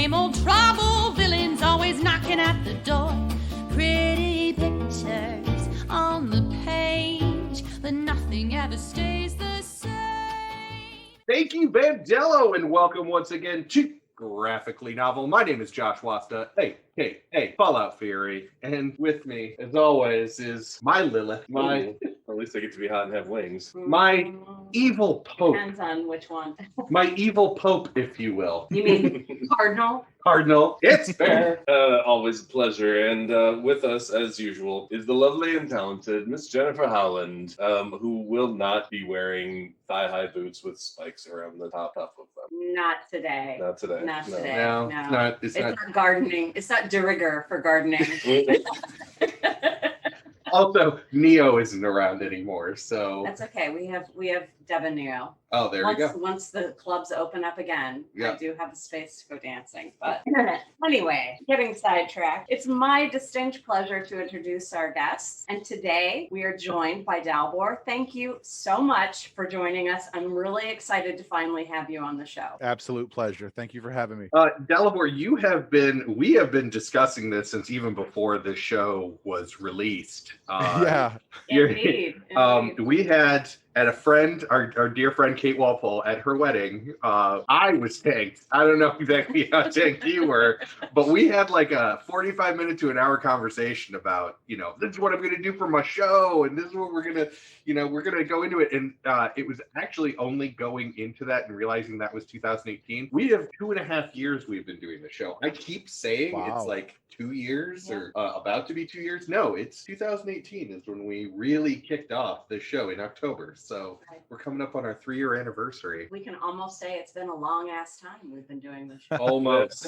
Same old trouble, villains always knocking at the door. Pretty pictures on the page, but nothing ever stays the same. Thank you, Bandello, and welcome once again to Graphically Novel. My name is Josh Wasta. Hey, Fallout Fury. And with me, as always, is my Lilith, at least I get to be hot and have wings. my evil Pope. Depends on which one. My evil Pope, if you will. You mean Cardinal? Cardinal, it's fair. Always a pleasure. And with us, as usual, is the lovely and talented Miss Jennifer Howland, who will not be wearing thigh-high boots with spikes around the top of them. Not today. Not today. Not today. No. It's not. Gardening. It's not de rigueur for gardening. Also, Neo isn't around anymore, so. That's okay. We have Devin Neo. Oh, there we go. Once the clubs open up again, Yeah. I do have a space to go dancing. But anyway, getting sidetracked. It's my distinct pleasure to introduce our guests. And today we are joined by Dalibor. Thank you so much for joining us. I'm really excited to finally have you on the show. Absolute pleasure. Thank you for having me. Dalibor, we have been discussing this since even before the show was released. Indeed. We had at a friend, our dear friend Kate Walpole, at her wedding, I was tanked. I don't know exactly how tanked you were, but we had like a 45-minute to an hour conversation about, this is what I'm going to do for my show, and this is what we're going to go into it. And it was actually only going into that and realizing that was 2018. We have 2.5 years we've been doing the show. I keep saying It's like 2 years or about to be 2 years. No, it's 2018 is when we really kicked off the show in October. So we're coming up on our 3-year anniversary. We can almost say it's been a long ass time we've been doing this show. Almost.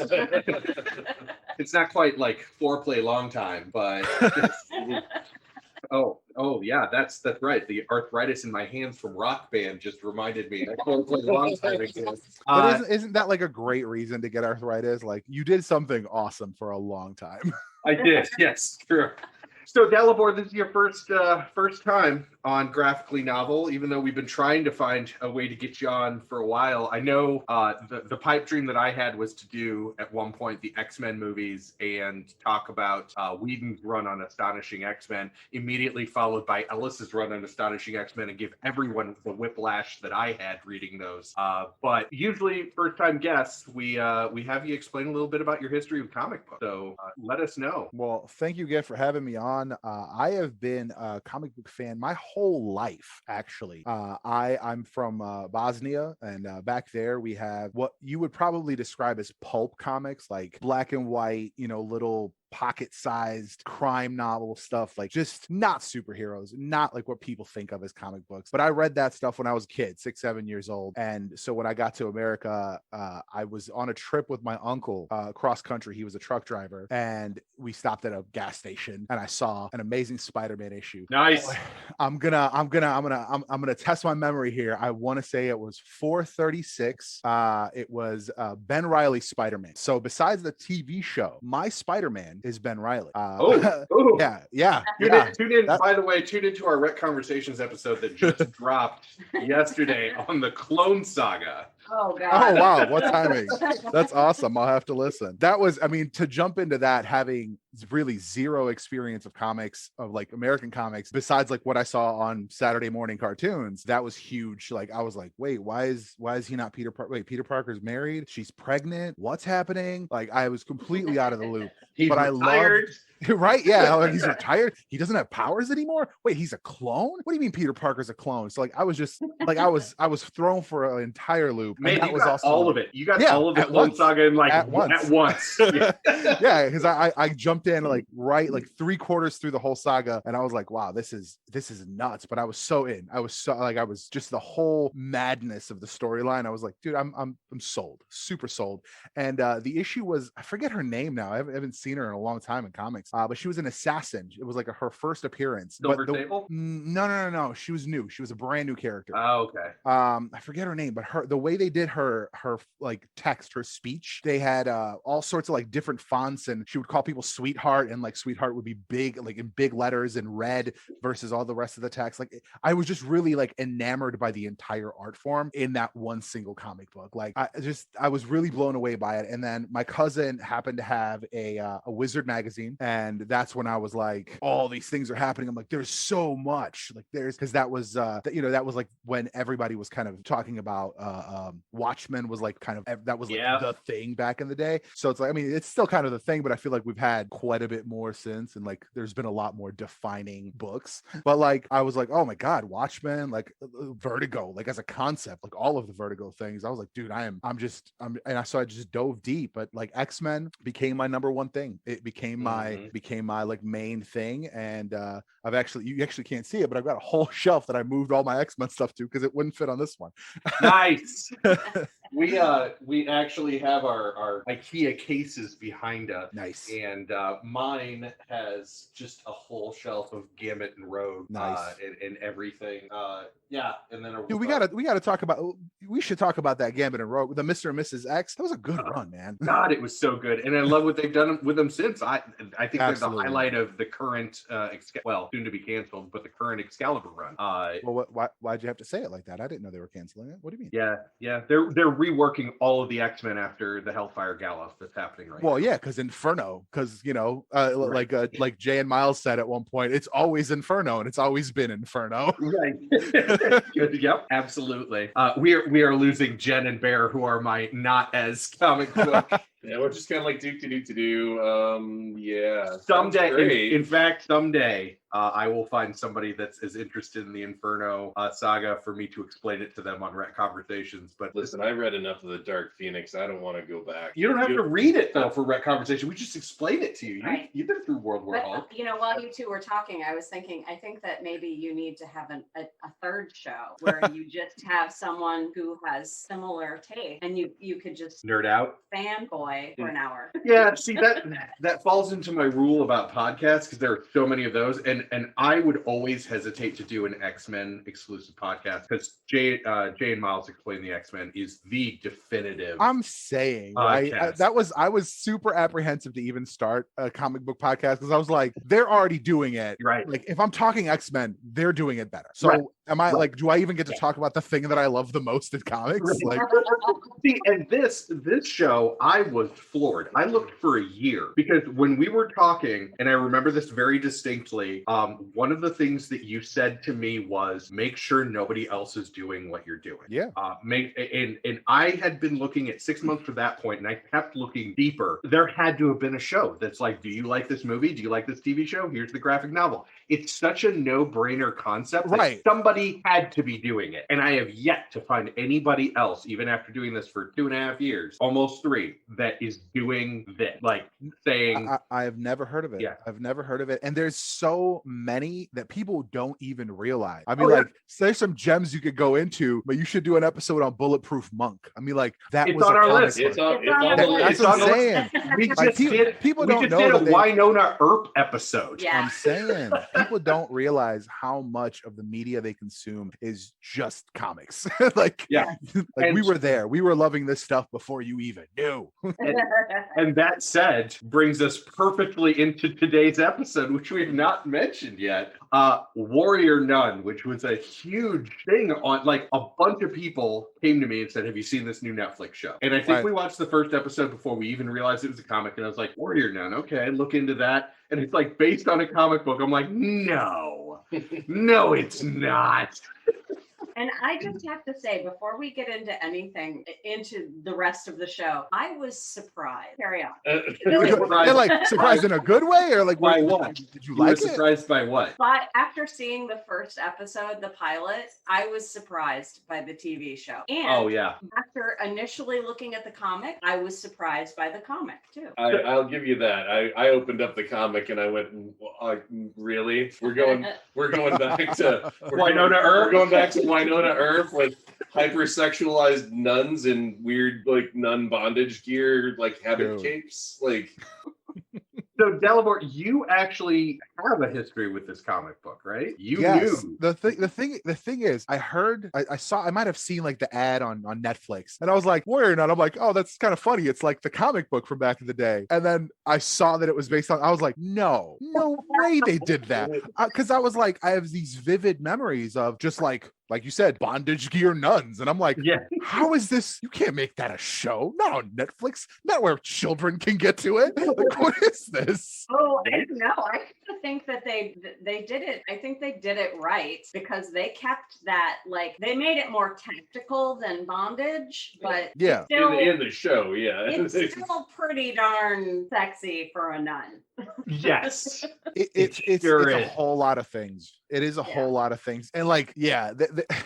It's not quite like foreplay long time, but oh yeah, that's right. The arthritis in my hands from Rock Band just reminded me that foreplay long time exists. But isn't that like a great reason to get arthritis? Like, you did something awesome for a long time. I did, yes, true. So, Dalibor, this is your first time on Graphically Novel, even though we've been trying to find a way to get you on for a while. I know the pipe dream that I had was to do at one point the X-Men movies and talk about Whedon's run on Astonishing X-Men, immediately followed by Ellis's run on Astonishing X-Men, and give everyone the whiplash that I had reading those. But usually, first-time guests, we have you explain a little bit about your history with comic books. So let us know. Well, thank you again for having me on. I have been a comic book fan my whole life, actually. I'm from Bosnia, and back there we have what you would probably describe as pulp comics, like black and white, little pocket-sized crime novel stuff, like just not superheroes, not like what people think of as comic books. But I read that stuff when I was a kid, 6-7 years old. And so when I got to America, I was on a trip with my uncle cross country. He was a truck driver, and we stopped at a gas station, and I saw an Amazing Spider-Man issue. Nice. I'm gonna test my memory here. I want to say it was 436. It was Ben Reilly's Spider-Man. So besides the TV show, my Spider-Man is Ben Reilly. Yeah. Tune in. By the way, tune into our Rec Conversations episode that just dropped yesterday on the Clone Saga. Oh God! Oh wow, what timing! That's awesome. I'll have to listen. That was, to jump into that, having really zero experience of comics, of like American comics, besides like what I saw on Saturday morning cartoons, that was huge. Like, I was like, wait, why is he not Peter Parker? Wait, Peter Parker's married? She's pregnant? What's happening? Like, I was completely out of the loop. He's retired. Right? Yeah, like, he's retired. He doesn't have powers anymore. Wait, he's a clone? What do you mean Peter Parker's a clone? So like, I was just like, I was thrown for an entire loop. Man, that you was got awesome. all of it. You got all of the Clone Saga in like at once. Yeah, because I jumped in like 3/4 through the whole saga, and I was like, wow, this is nuts. But I was so in. I was just the whole madness of the storyline. I was like, dude, I'm sold, super sold. And the issue was, I forget her name now. I haven't seen her in a long time in comics. but she was an assassin. It was like her first appearance. Silver but Sable? No. She was new. She was a brand new character. Oh, okay. I forget her name, but the way they did her like text, her speech, they had all sorts of like different fonts, and she would call people sweetheart, and like sweetheart would be big, like in big letters in red versus all the rest of the text. Like I was just really like enamored by the entire art form in that one single comic book. Like I was really blown away by it. And then my cousin happened to have a Wizard magazine, and that's when I was like, all these things are happening. I'm like, there's so much. Like because that was that was like when everybody was kind of talking about Watchmen was like kind of that was like the thing back in the day. So it's like, I mean, it's still kind of the thing, but I feel like we've had quite a bit more since, and like there's been a lot more defining books. But like I was like, oh my god, Watchmen, like Vertigo, like as a concept, like all of the Vertigo things. I was like, dude, so I just dove deep. But like X-Men became my number one thing. It became my like main thing. And you actually can't see it, but I've got a whole shelf that I moved all my X-Men stuff to because it wouldn't fit on this one. Nice. We actually have our IKEA cases behind us. Nice. And mine has just a whole shelf of Gambit and Rogue. Nice. And everything. And then dude, we should talk about that Gambit and Rogue, the Mr. and Mrs. X. That was a good run, man. God, it was so good, and I love what they've done with them since. I think they're the Absolutely. highlight of the current soon to be canceled, but the current Excalibur run. Well, why'd you have to say it like that? I didn't know they were canceling it. What do you mean? Yeah, they're reworking all of the X-Men after the Hellfire Gala that's happening right now. Well, yeah, because Inferno, Right. like Jay and Miles said at one point, it's always Inferno, and it's always been Inferno. Right. Yep, absolutely. We are losing Jenn and Bear, who are my not as comic book. Yeah, we're just kind of like do. Yeah. Someday, in fact, someday I will find somebody that's as interested in the Inferno saga for me to explain it to them on Ret Conversations. But listen, I read enough of the Dark Phoenix. I don't want to go back. You don't have to read it though for Ret Conversation. We just explain it to you. Right. You've been through World War Hulk. While you two were talking, I was thinking, I think that maybe you need to have a third show where you just have someone who has similar taste, and you could just Nerd out. fanboy for an hour. Yeah, see that falls into my rule about podcasts because there are so many of those, and I would always hesitate to do an X-Men exclusive podcast because Jay and Miles Explain the X-Men is the definitive. I'm saying, right? I was super apprehensive to even start a comic book podcast because I was like, they're already doing it. Right. Like if I'm talking X-Men, they're doing it better. So right. am I like, do I even get to talk about the thing that I love the most in comics? Right. Like, see, and this show, I was floored. I looked for a year because when we were talking, and I remember this very distinctly, one of the things that you said to me was, make sure nobody else is doing what you're doing. Yeah. And I had been looking at 6 months from that point, and I kept looking deeper. There had to have been a show that's like, do you like this movie? Do you like this TV show? Here's the graphic novel. It's such a no-brainer concept. Right. Somebody had to be doing it. And I have yet to find anybody else, even after doing this for 2.5 years, almost 3, that is doing this. Like saying... I have never heard of it. Yeah. I've never heard of it. And there's so many that people don't even realize. I mean, there's some gems you could go into, but you should do an episode on Bulletproof Monk. I mean, like, that it's was on a our comic list. book. It's on the list. That's what I'm saying. We Like, just people we don't just know did a that they- Winona Earp episode. Yeah. I'm saying people don't realize how much of the media they consume is just comics. Like And- we were there. We were loving this stuff before you even knew. And that said, brings us perfectly into today's episode, which we have not mentioned yet. Warrior Nun, which was a huge thing on, like, a bunch of people came to me and said, have you seen this new Netflix show? And I think we watched the first episode before we even realized it was a comic. And I was like, Warrior Nun, okay, look into that. And it's like based on a comic book. I'm like, no, it's not. And I just have to say, before we get into anything, into the rest of the show, I was surprised. Carry on. They're like surprised in a good way, or like, By what? Did you You were like it? surprised by what? But after seeing the first episode, the pilot, I was surprised by the TV show. And Oh, yeah. after initially looking at the comic, I was surprised by the comic too. I'll give you that. I opened up the comic and I went, really? We're going back to Winona Earp? We're going back to Winona Earp with hypersexualized nuns in weird like nun bondage gear, like habit Dude. capes. Like So Dalibor, you actually have a history with this comic book, right? You Yes. knew. The thing is, I saw, I might have seen like the ad on Netflix, and I was like, Warrior Nun. I'm like, oh, that's kind of funny. It's like the comic book from back in the day. And then I saw that it was based on. I was like, no way they did that. Because I was like, I have these vivid memories of just like you said, bondage gear nuns. And I'm like, Yeah. how is this? You can't make that a show. Not on Netflix. Not where children can get to it. Like, what is this? Oh, I don't know. I think that they did it. I think they did it right because they kept that, like, they made it more tactical than bondage, but Yeah. still, In the show, yeah. it's still pretty darn sexy for a nun. Yes. It's Sure a is. whole lot of things. It is a Yeah. whole lot of things. And like, yeah,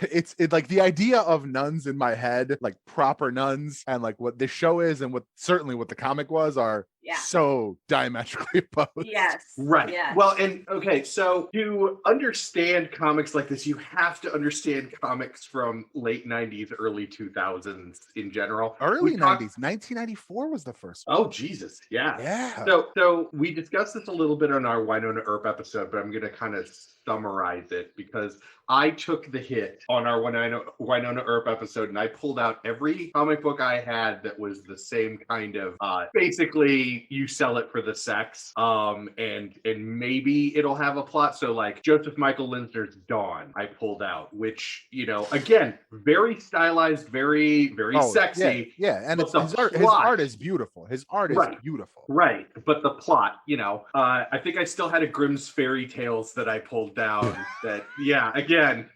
it's like the idea of nuns in my head, like proper nuns, and like what this show is and what the comic was are Yeah. so diametrically opposed. Yes. Right. Yes. Well, and okay, so to understand comics like this, you have to understand comics from late 90s, early 2000s in general. Early We talked- 90s, 1994 was the first one. Oh, Jesus. Yeah. Yeah. So we discussed this a little bit on our Winona Earp episode, but I'm going to kind of summarize it because I took the hit on our Winona Earp episode and I pulled out every comic book I had that was the same kind of basically you sell it for the sex and maybe it'll have a plot. So like Joseph Michael Linsner's Dawn I pulled out, which, you know, again, very stylized, very sexy. Yeah. And But it's, the his art is beautiful. His art is Right. beautiful. Right, but the plot, you know, I think I still had a Grimm's Fairy Tales that I pulled down. That, yeah, again.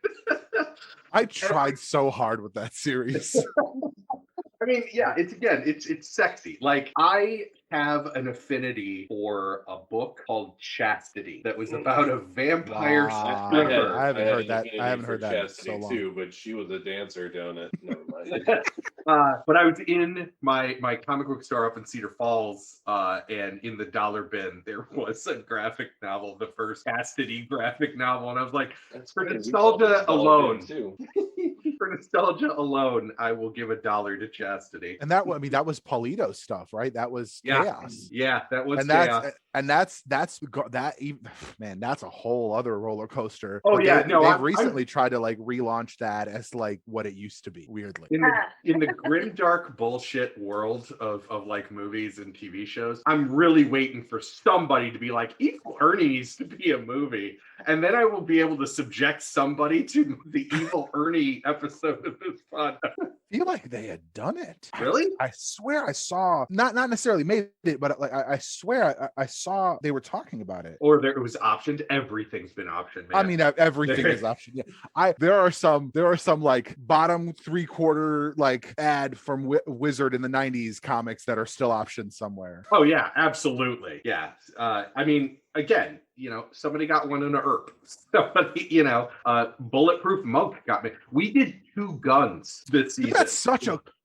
I tried so hard with that series. I mean, yeah, it's sexy. Like I have an affinity for a book called Chastity that was about a vampire Wow. stripper. I haven't heard that. affinity I haven't for heard that in Chastity so long. too, but she was a dancer down at. Never mind. But I was in my comic book store up in Cedar Falls, and in the dollar bin there was a graphic novel, the first Chastity graphic novel, and I was like, That's for funny, we nostalgia called it alone. too. for nostalgia alone, I will give $1 to Chastity. And that, I mean, that was Polito's stuff, right? That was chaos. Yeah, that was And chaos. that's that even, man, that's a whole other roller coaster. Oh, But yeah, they've I'm recently tried to like relaunch that as like what it used to be, weirdly. in the grim dark bullshit world of like movies and TV shows, I'm really waiting for somebody to be like, Evil Ernie needs to be a movie, and then I will be able to subject somebody to the Evil Ernie episode of this podcast. I feel like they had done it. Really? I swear I saw not necessarily made it, but like I swear I saw they were talking about it. Or it was optioned. Everything's been optioned, man. I mean, everything is option. Yeah, there are some like bottom 3/4 like ad from Wizard in the '90s comics that are still optioned somewhere. Oh yeah, absolutely. Yeah. I mean, again, you know, somebody got one in a Earp. Somebody, you know, Bulletproof Monk got me. We did 2 guns this season.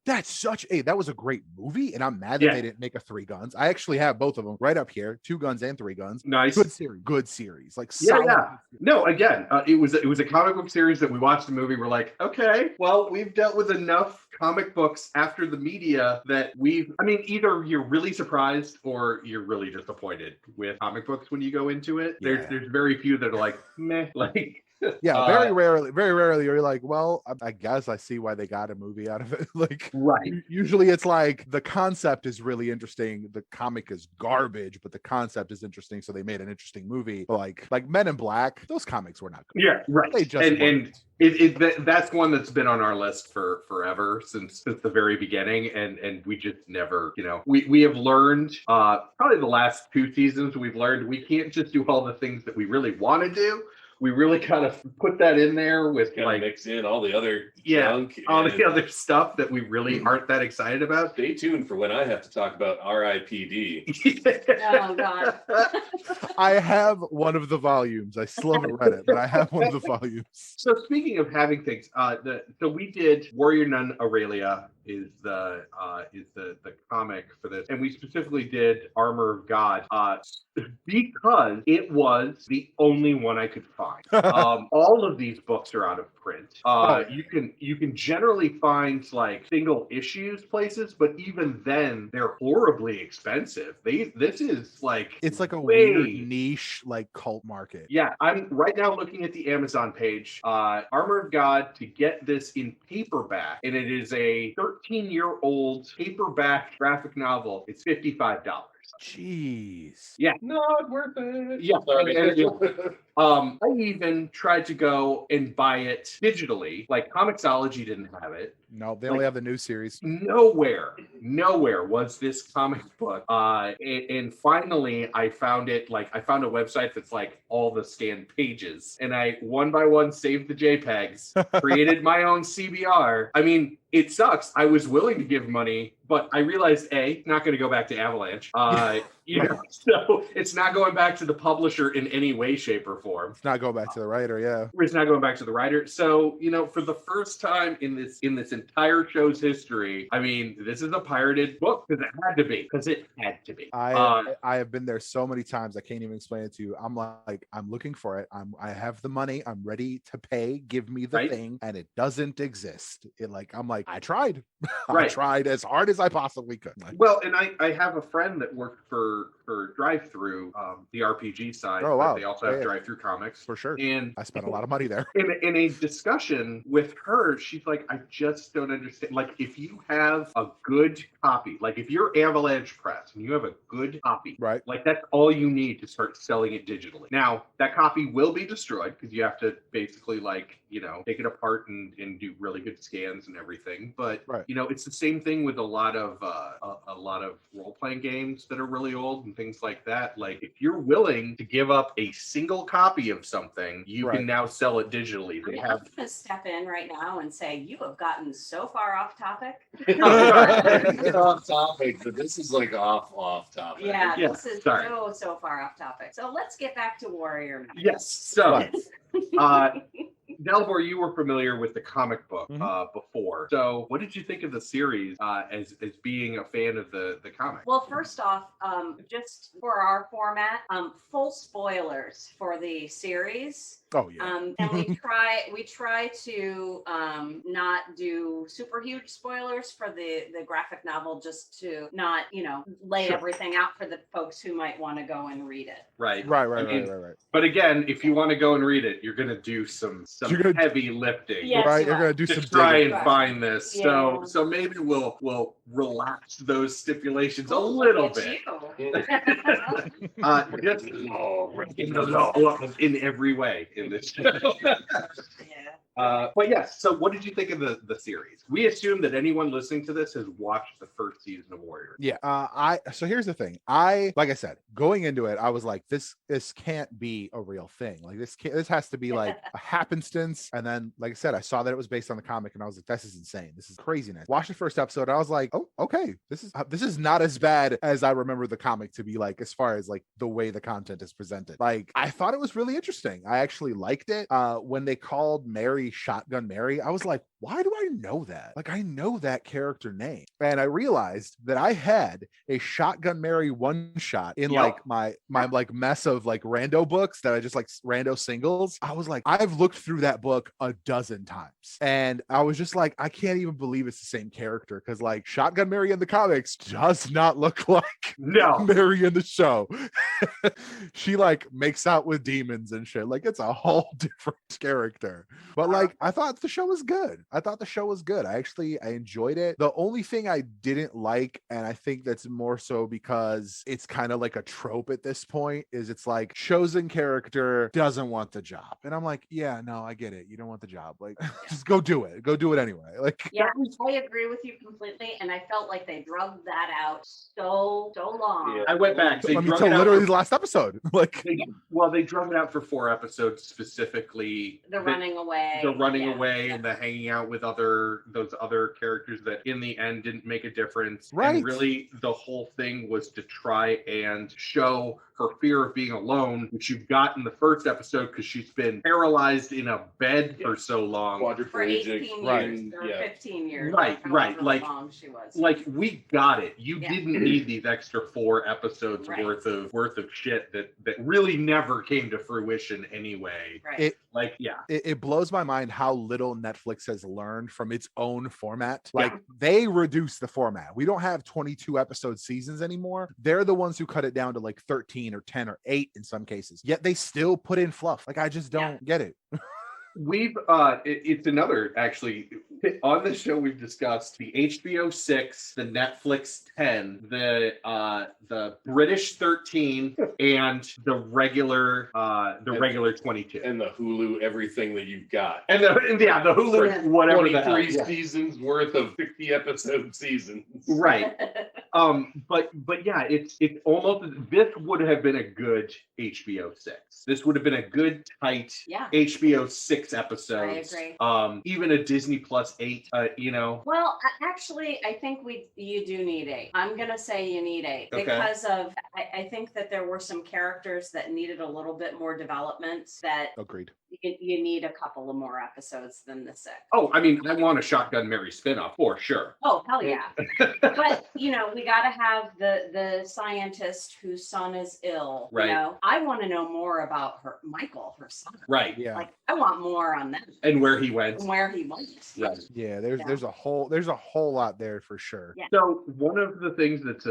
That was a great movie, and I'm mad that Yeah. they didn't make a 3 guns. I actually have both of them right up here, 2 guns and 3 guns. Nice. Good series. Like Yeah, solid. yeah. No, again, it was a comic book series that we watched the movie. We're like, okay, well, we've dealt with enough comic books after the media that either you're really surprised or you're really disappointed with comic books when you go into it. Yeah. There's very few that are like, meh, like. Yeah, very rarely you're like, well, I guess I see why they got a movie out of it. Like, Right. Usually it's like the concept is really interesting, the comic is garbage, but the concept is interesting, so they made an interesting movie. Like Men in Black, those comics were not good. Yeah, right. They just and that's one that's been on our list for forever since the very beginning, and we just never, you know, we have learned probably the last 2 seasons we've learned we can't just do all the things that we really want to do. We really kind of put that in there with Kind of mix in all the other junk. all and the other stuff that we really aren't that excited about. Stay tuned for when I have to talk about R.I.P.D. Oh, God. I have one of the volumes. I still haven't read it, but I have one of the volumes. So speaking of having things, so we did Warrior Nun Aurelia is the comic for this, and we specifically did Armor of God because it was the only one I could find. All of these books are out of print. You can generally find like single issues places, but even then they're horribly expensive. This is like It's like a weird niche like cult market. Yeah, I'm right now looking at the Amazon page. Armor of God, to get this in paperback, and it is a 13-year-old paperback graphic novel. It's $55. Jeez. Yeah. Not worth it. Yeah. Sorry. I even tried to go and buy it digitally. Like Comixology didn't have it. No, they only have the new series. Nowhere was this comic book. And finally, I found it. Like I found a website that's like all the scanned pages, and I one by one saved the JPEGs, created my own CBR. I mean, it sucks. I was willing to give money, but I realized not going to go back to Avalanche. So it's not going back to the publisher in any way, shape, or form. It's not going back to the writer, yeah. It's not going back to the writer. So, for the first time in this entire show's history, I mean, this is a pirated book because it had to be. I have been there so many times I can't even explain it to you. I'm like, I'm looking for it. I have the money. I'm ready to pay. Give me the thing, and it doesn't exist. I'm like, I tried. I tried as hard as I possibly could. Well, and I have a friend that worked for Drive-Thru, the RPG side. Oh, wow. They also have Drive-Thru Comics. For sure. And I spent a lot of money there. In a discussion with her, she's like, I just don't understand. Like, if you have a good copy, like if you're Avalanche Press and you have a good copy, right? Like that's all you need to start selling it digitally. Now, that copy will be destroyed because you have to basically take it apart and do really good scans and everything. But it's the same thing with a lot of role-playing games that are really old and things like that. Like if you're willing to give up a single copy of something, you can now sell it digitally. I'm going to step in right now and say you have gotten so far off topic. Off topic, but this is like off topic. Yeah, this is so far off topic. So let's get back to Warrior Nun. Yes. So Dalibor, you were familiar with the comic book before. So what did you think of the series as being a fan of the comic? Well, first off, just for our format, full spoilers for the series. Oh yeah. And we try to not do super huge spoilers for the graphic novel, just to not lay everything out for the folks who might want to go and read it. Right. But again, if you want to go and read it, you're gonna do some heavy lifting. Yes, right. You're gonna do to some try digging. and find this. Yeah. So maybe we'll relax those stipulations a little bit. Just in every way in this show. But yes, so what did you think of the series? We assume that anyone listening to this has watched the first season of Warrior. Yeah. So here's the thing. Like I said, going into it, I was like, this can't be a real thing. Like this has to be like a happenstance. And then, like I said, I saw that it was based on the comic, and I was like, this is insane. This is craziness. Watched the first episode. I was like, oh, okay. This is not as bad as I remember the comic to be, like, as far as like the way the content is presented. Like, I thought it was really interesting. I actually liked it. When they called Mary Shotgun Mary, I was like, why do I know that? Like, I know that character name. And I realized that I had a Shotgun Mary one shot in like my like mess of like rando books that I just like rando singles. I was like, I've looked through that book a dozen times. And I was just like, I can't even believe it's the same character, because like Shotgun Mary in the comics does not look like Mary in the show. She like makes out with demons and shit. Like, it's a whole different character. But like, I thought the show was good. I enjoyed it. The only thing I didn't like, and I think that's more so because it's kind of like a trope at this point, is it's like chosen character doesn't want the job. And I'm like, yeah, no, I get it. You don't want the job. Like, just go do it. Go do it anyway. Like, yeah, I agree with you completely. And I felt like they drugged that out so long. Yeah. I went back. Until literally the last episode. Like, they drug it out for 4 episodes, specifically the running away and the hanging out out with those other characters that in the end didn't make a difference. Right. And really the whole thing was to try and show her fear of being alone, which you got in the first episode because she's been paralyzed in a bed for so long. For 18 years or 15 years. Right. Like, long she was. Like, we got it. You didn't need these extra 4 episodes worth of shit that really never came to fruition anyway. Right. It blows my mind how little Netflix has learned from its own format. Like, they reduced the format. We don't have 22 episode seasons anymore. They're the ones who cut it down to like 13 or 10 or 8 in some cases. Yet they still put in fluff. Like, I just don't get it. We've it's another, actually, on the show we've discussed the HBO 6, the Netflix 10, the British 13, and the regular 22, and the Hulu everything that you've got, and the Hulu whatever the hell. 23 seasons worth of 50 episode seasons, right? But yeah, it's almost, this would have been a good HBO 6. This would have been a good tight HBO 6 episodes. I agree. Even a Disney Plus 8, Well, actually, I think you do need 8. I'm gonna say you need 8 because of I think that there were some characters that needed a little bit more development. That agreed. You need a couple of more episodes than the 6. Oh, I mean, I want a Shotgun Mary spinoff for sure. Oh, hell yeah. But, we got to have the scientist whose son is ill. Right. I want to know more about Michael, her son. Right. Yeah. Like, I want more on that. And where he went. Right. Yeah, there's a whole lot there for sure. Yeah. So one of the things that's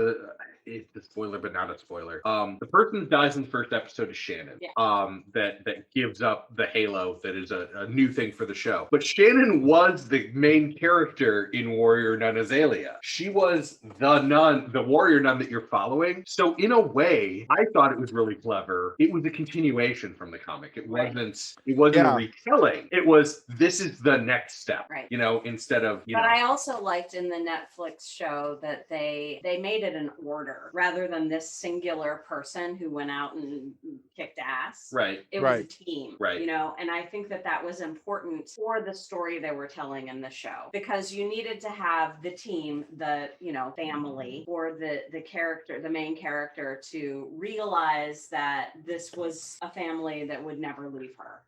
it's a spoiler, but not a spoiler. The person that dies in the first episode is Shannon. Yeah. That gives up the halo that is a new thing for the show. But Shannon was the main character in Warrior Nun Azalea. She was the nun, the warrior nun that you're following. So in a way, I thought it was really clever. It was a continuation from the comic. It wasn't a retelling. It was, this is the next step. Right. Instead of But I also liked in the Netflix show that they made it an order rather than this singular person who went out and kicked ass. Right. It was a team. Right. And I think that was important for the story they were telling in the show, because you needed to have the team, the family, or the character, the main character, to realize that this was a family that would never leave her,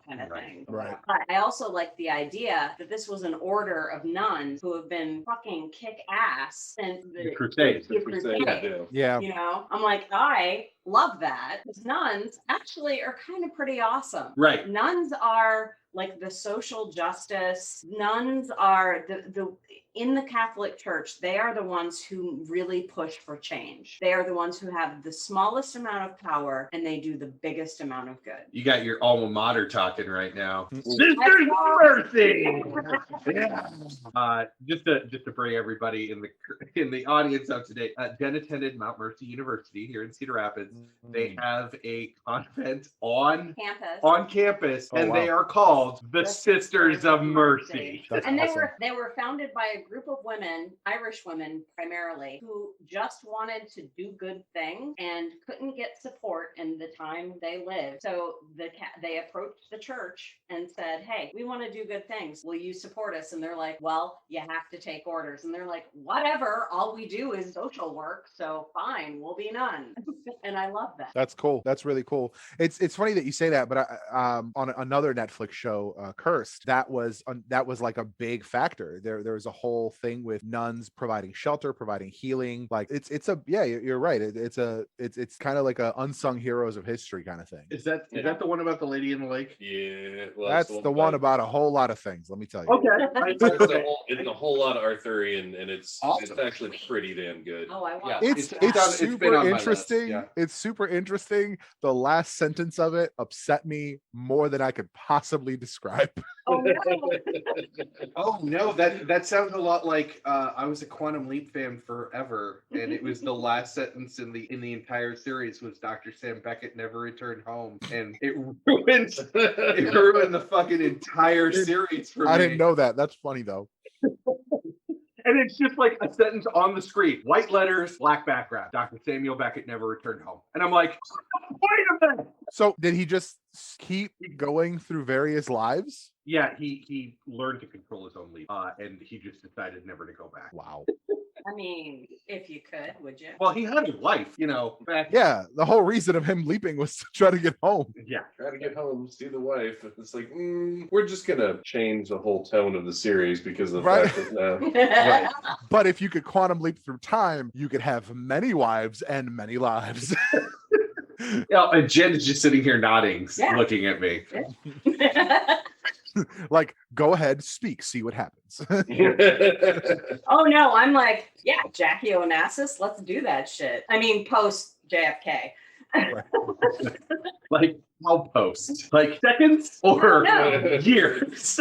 kind of thing. Right. But I also like the idea that this was an order of nuns who have been fucking kick ass since the Crusades. Yeah. I'm like, I love that, because nuns actually are kind of pretty awesome. Right. Nuns are like the social justice. Nuns are the in the Catholic Church, they are the ones who really push for change. They are the ones who have the smallest amount of power, and they do the biggest amount of good. You got your alma mater talking right now. Sisters of Mercy. Yeah. Just to bring everybody in the audience up to date, Jen attended Mount Mercy University here in Cedar Rapids. They have a convent on campus, and they are called the Sisters of Mercy. That's and awesome. they were founded by a group of women, Irish women primarily, who just wanted to do good things and couldn't get support in the time they lived. So they approached the church and said, "Hey, we want to do good things. Will you support us?" And they're like, "Well, you have to take orders." And they're like, "Whatever. All we do is social work. So fine, we'll be nuns." And I love that. That's cool. That's really cool. It's funny that you say that, but on another Netflix show, Cursed, that was like a big factor. There was a whole thing with nuns providing shelter, providing healing. Like you're right. It's kind of like a unsung heroes of history kind of thing. Is that the one about the lady in the lake? Yeah, well, that's the one about a whole lot of things. Let me tell you. Okay. It's a whole lot of Arthurian, and it's awesome. It's actually pretty damn good. Oh, I want. It's super interesting. Yeah. It's super interesting. The last sentence of it upset me more than I could possibly describe. Oh no! Oh no! That sounds a lot like I was a Quantum Leap fan forever, and it was the last sentence in the entire series was Dr. Sam Beckett never returned home, and it ruined the fucking entire series for me. I didn't know that. That's funny though. And it's just like a sentence on the screen, white letters, black background. Dr. Samuel Beckett never returned home, and I'm like, wait a minute. So did he just keep going through various lives? Yeah, he learned to control his own leap, and he just decided never to go back. Wow. I mean, if you could, would you? Well, he had a life, back. Yeah, the whole reason of him leaping was to try to get home. Yeah. Try to get home, see the wife. It's like, we're just gonna change the whole tone of the series because of the Right. fact that Right. But if you could quantum leap through time, you could have many wives and many lives. Yeah, and Jen is just sitting here nodding, Yeah. looking at me. Like, go ahead, speak, see what happens. Oh no, I'm like, yeah, Jackie Onassis, let's do that shit. I mean, post JFK. Like, how post? Like seconds or No. years?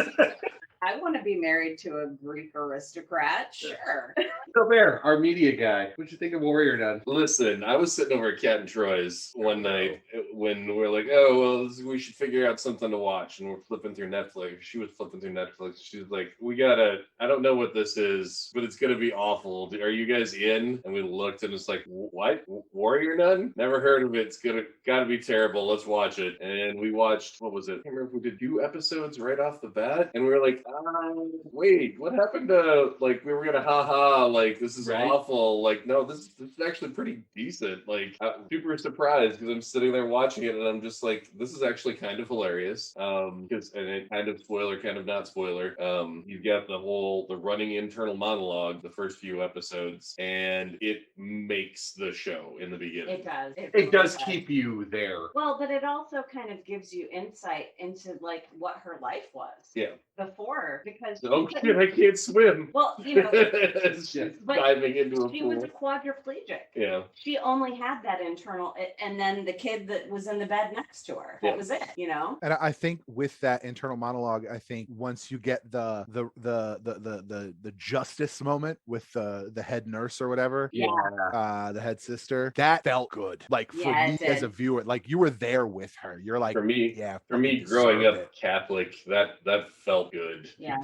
I want to be married to a Greek aristocrat. Sure. So there, our media guy. What'd you think of Warrior Nun? Listen, I was sitting over at Cat and Troy's one night when we're like, oh, well, we should figure out something to watch. And we're flipping through Netflix. She was flipping through Netflix. She was like, I don't know what this is, but it's going to be awful. Are you guys in? And we looked and it's like, what? Warrior Nun? Never heard of it. It's got to be terrible. Let's watch it. And we watched, what was it? I can't remember if we did 2 episodes right off the bat. And we were like, wait, what happened to, like, we were going to like, this is Right. awful. Like, no, this is actually pretty decent. Like, I'm super surprised because I'm sitting there watching it and I'm just like, this is actually kind of hilarious. And it kind of spoiler, kind of not spoiler. You get the running internal monologue, the first few episodes, and it makes the show in the beginning. It does. It does keep you there. Well, but it also kind of gives you insight into like what her life was. Yeah. Before, because Oh shit, I can't swim. well, She's but diving into a she pool. was a quadriplegic. Yeah. She only had that internal, and then the kid that was in the bed next to her. That Yeah. was it. And I think with that internal monologue, I think once you get the justice moment with the head nurse or whatever, the head sister, that felt good. Like for Yeah, me it as did. a viewer, like you were there with her. You're like, For me, yeah. For me, fucking growing deserve up it. Catholic, that felt good. Yeah.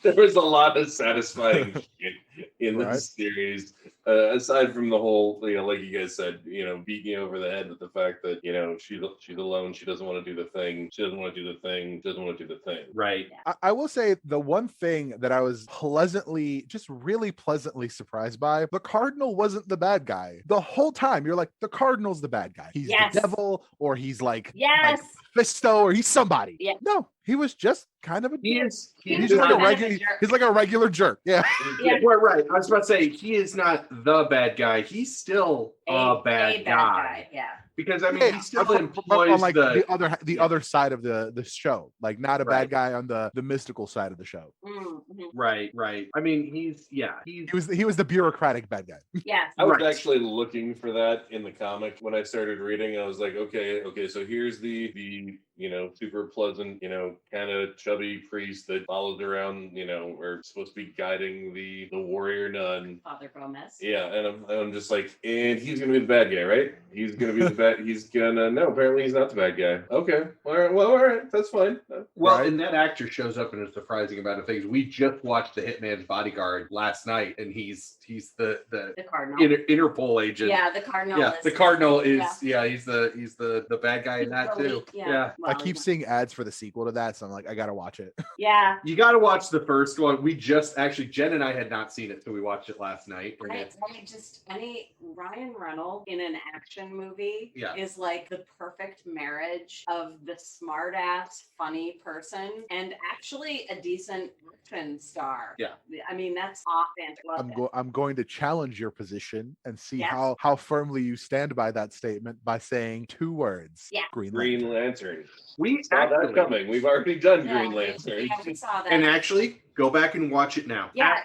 There was a lot of satisfying shit in Right. this series. Aside from the whole, like you guys said, beat me over the head with the fact that, she's alone. She doesn't want to do the thing. She doesn't want to do the thing. Doesn't want to do the thing. Right. I will say the one thing that I was really pleasantly surprised by, the Cardinal wasn't the bad guy. The whole time you're like, the Cardinal's the bad guy. He's Yes. the devil, or he's like Yes. Fisto, or he's somebody. Yeah. No, he was just kind of a He is. he's just like not a regular. a jerk. He's like a regular jerk. Yeah. Yeah. We're right. I was about to say he is not the bad guy. He's still a bad guy. Yeah. Because I mean, Yeah, he still but employs on like the the other side of the show, like not a Right. bad guy on the mystical side of the show. Mm-hmm. right. I mean, he's He was the bureaucratic bad guy. Yes. I was Right. actually looking for that in the comic when I started reading. I was like, okay, so here's the super pleasant, kind of chubby priest that follows around, or supposed to be guiding the warrior nun. Father Gomez. Yeah, and I'm just like, and he's gonna be the bad guy, right? He's gonna be the bad. No, apparently he's not the bad guy. Okay, all right, that's fine. well, Right. and that actor shows up in a surprising amount of things. We just watched The Hitman's Bodyguard last night, and he's the The Cardinal. Interpol agent. Yeah, the Cardinal. Yeah, is, the Cardinal is yeah. he's the bad guy in He's that the too. lead, Yeah. I keep seeing ads for the sequel to that, so I'm like, I gotta watch it. Yeah. You got to watch the first one. We just actually Jen and I had not seen it, so we watched it last night. And Any Ryan Reynolds in an action movie Yeah. is like the perfect marriage of the smart ass, funny person and actually a decent action star. Yeah. I mean, that's awesome. I'm going to challenge your position and see Yes. how firmly you stand by that statement by saying 2 words. Yeah. Green Green Lantern. Lantern. we Saw that actually, coming. We've already done Yeah, Green Lantern. Yeah, we saw that. and actually go back and watch it now. Yeah.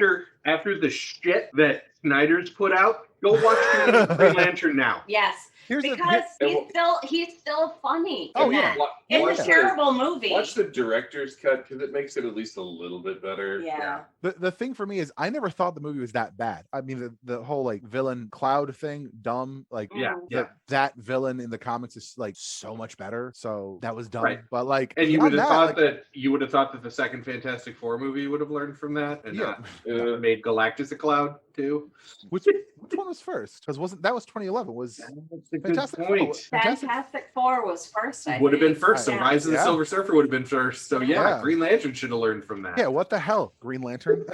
After the shit that Snyder's put out, go watch Green Lantern now. Yes. Here's Because the- he's still funny. Oh, in yeah. that. It's a terrible movie. Watch the director's cut because it makes it at least a little bit better. Yeah. the thing for me is I never thought the movie was that bad. I mean, the whole like villain Cloud thing, dumb. Like Yeah, Mhm. yeah. that villain in the comics is like so much better. So that was dumb. Right. But like, And you would beyond have thought like, that the second Fantastic Four movie would have learned from that and yeah. not made Galactus a cloud. too. Which one was first? Because that was 2011? Was That's a good Fantastic Four? point. Fantastic Four was first. I Would have been think. first. So Yeah. Rise of the Yeah. Silver Surfer would have been first. So Yeah. Green Lantern should have learned from that. Yeah, what the hell, Green Lantern?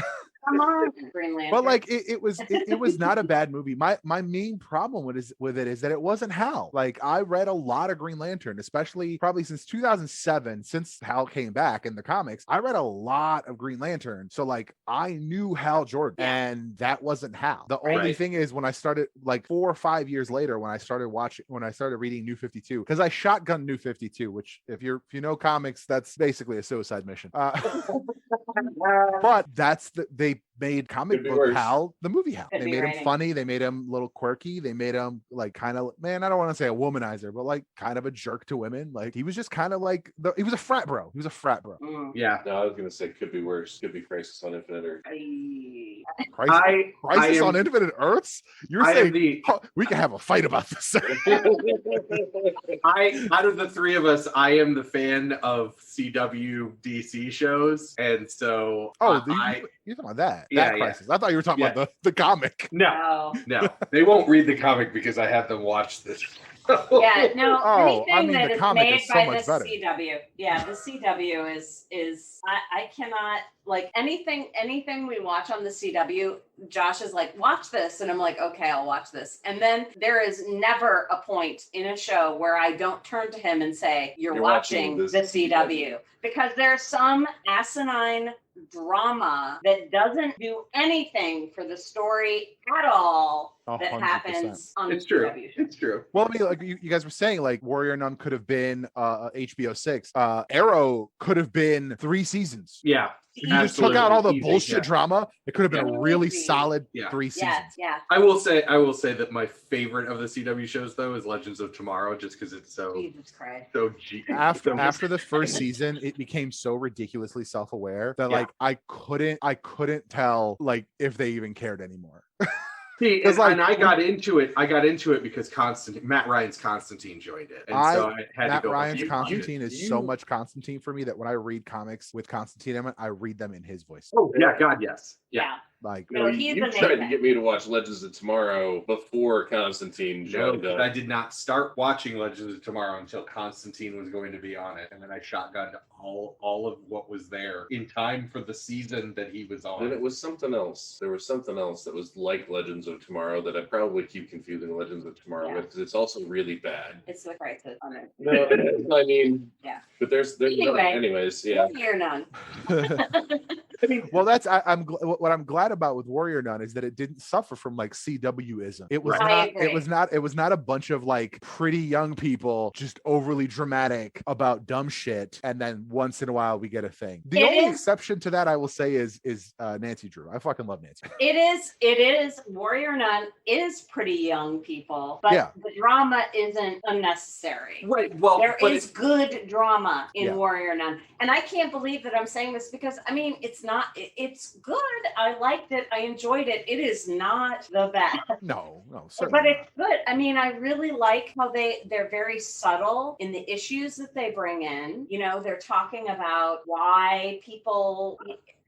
Come on, Green Lantern. But like it was not a bad movie. My main problem with it is that it wasn't Hal. Like I read a lot of Green Lantern, especially probably since 2007, since Hal came back in the comics. I read a lot of Green Lantern, so like I knew Hal Jordan, and that wasn't Hal. The only Right. thing is when I started like 4 or 5 years later, when I started reading New 52, because I shotgun New 52, which if you know comics, that's basically a suicide mission. But they made comic Could be book worse. Hal the movie Hal. Could They be made him writing. funny. They made him a little quirky. They made him like kind of, man, I don't want to say a womanizer, but like kind of a jerk to women. Like he was just kind of like he was a frat bro. He was a frat bro. Mm. Yeah. No, I was gonna say could be worse. Could be Crisis on Infinite Earth. Crisis on Infinite Earths. You're I am saying the we can have a fight about this. out of the three of us, I am the fan of CW DC shows, and so Oh, you're talking about that? Yeah, That yeah. Crisis. I thought you were talking about the comic. no, Oh. no, they won't read the comic because I have them watch this. Yeah, no, Oh, anything I mean, that the is comic made is so by much the better. CW. Yeah, the CW is I cannot like anything we watch on the CW. Josh is like, watch this, and I'm like, okay, I'll watch this. And then there is never a point in a show where I don't turn to him and say, you're watching the CW, because there's some asinine drama that doesn't do anything for the story at all that 100%. happens on It's the true. CW show. It's true. Well, I mean, like you guys were saying, like Warrior Nun could have been HBO 6. Arrow could have been 3 seasons. Yeah. If you just took out all the Absolutely easy, bullshit yeah. drama, it could have been a really Easy. solid Yeah. 3 Yeah, seasons. yeah. I will say that my favorite of the CW shows though is Legends of Tomorrow, just because it's so Jesus Christ. After the first season, it became so ridiculously self-aware that like I couldn't tell like if they even cared anymore. See, 'Cause, and like, I got into it because Matt Ryan's Constantine joined it, and so I had Matt to go. Ryan's You- Constantine is you- so much Constantine for me that when I read comics with Constantine in it, I read them in his voice. Oh yeah, God, yes, yeah. Yeah. Like No, You he's tried to amazing. get me to watch Legends of Tomorrow before Constantine No, joined up. I did not start watching Legends of Tomorrow until Constantine was going to be on it, and then I shotgunned all of what was there in time for the season that he was on. Then it was something else. There was something else that was like Legends of Tomorrow that I probably keep confusing Legends of Tomorrow Yeah. with because it's also really bad. It's the crisis on it. No, I mean, Yeah. But there's Anyway. anyways, yeah. Warrior Nun. well, that's what I'm glad about with Warrior Nun is that it didn't suffer from like CWism. It was Right. I not. agree. It was not a bunch of like pretty young people just overly dramatic about dumb shit, and then once in a while we get a thing. The It only is- exception to that I will say is Nancy Drew. I fucking love Nancy. It is Warrior Nun is pretty young people, but Yeah. the drama isn't unnecessary. Right. Well, There but is good drama in Yeah. Warrior Nun. And I can't believe that I'm saying this because I mean it's good. I liked it. I enjoyed it. It is not the best. No, But certainly it's good. I mean, I really like how they're very subtle in the issues that they bring in. You know, they're talking about why people.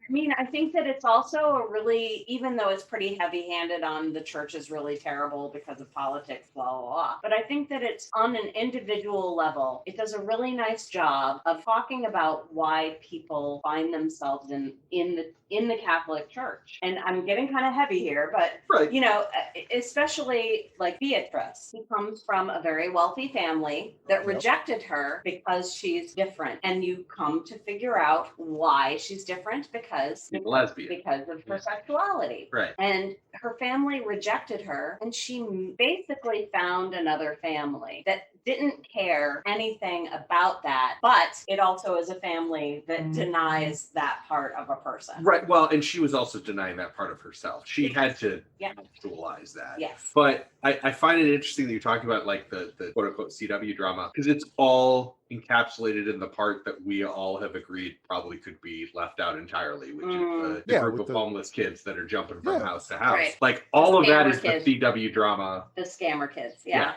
I mean, I think that it's also a really, even though it's pretty heavy-handed on the church is really terrible because of politics, blah, blah, blah. But I think that it's on an individual level. It does a really nice job of talking about why people find themselves in the Catholic Church. And I'm getting kind of heavy here, but right. you know, especially like Beatrice, he comes from a very wealthy family that Yep. rejected her because she's different. And you come to figure out why she's different because She's a lesbian. because of her sexuality. Right. And her family rejected her, and she basically found another family that didn't care anything about that, but it also is a family that denies that part of a person. Right. Well, and she was also denying that part of herself. She had to Yeah. actualize that. Yes. But I find it interesting that you're talking about like the quote unquote CW drama because it's all encapsulated in the part that we all have agreed probably could be left out entirely, which is the group of homeless kids that are jumping from house to house. Right. Like all of that is kids. the CW drama. The scammer kids. Yeah.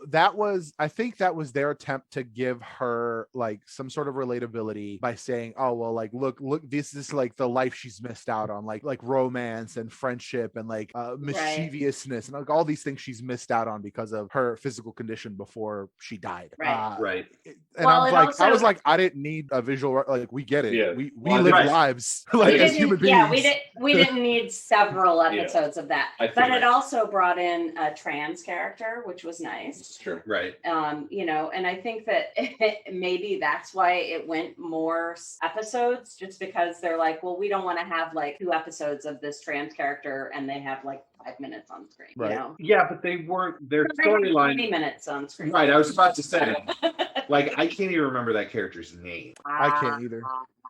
That was, I think that was their attempt to give her like some sort of relatability by saying, oh well, like look, this is like the life she's missed out on, like romance and friendship and like mischievousness and like all these things she's missed out on because of her physical condition before she died. Right. And I was like, I didn't need a visual, like we get it. Yeah. We live lives like as human beings. Yeah, we didn't need several episodes of that. But it also brought in a trans character, which was nice. It's true. Right. And I think that maybe that's why it went more episodes, just because they're like, well, we don't want to have like 2 episodes of this trans character and they have like 5 minutes on screen. Right. You know? Yeah, but they weren't their storyline. 20 minutes on screen. Right. I was about to say, like, I can't even remember that character's name. I can't either.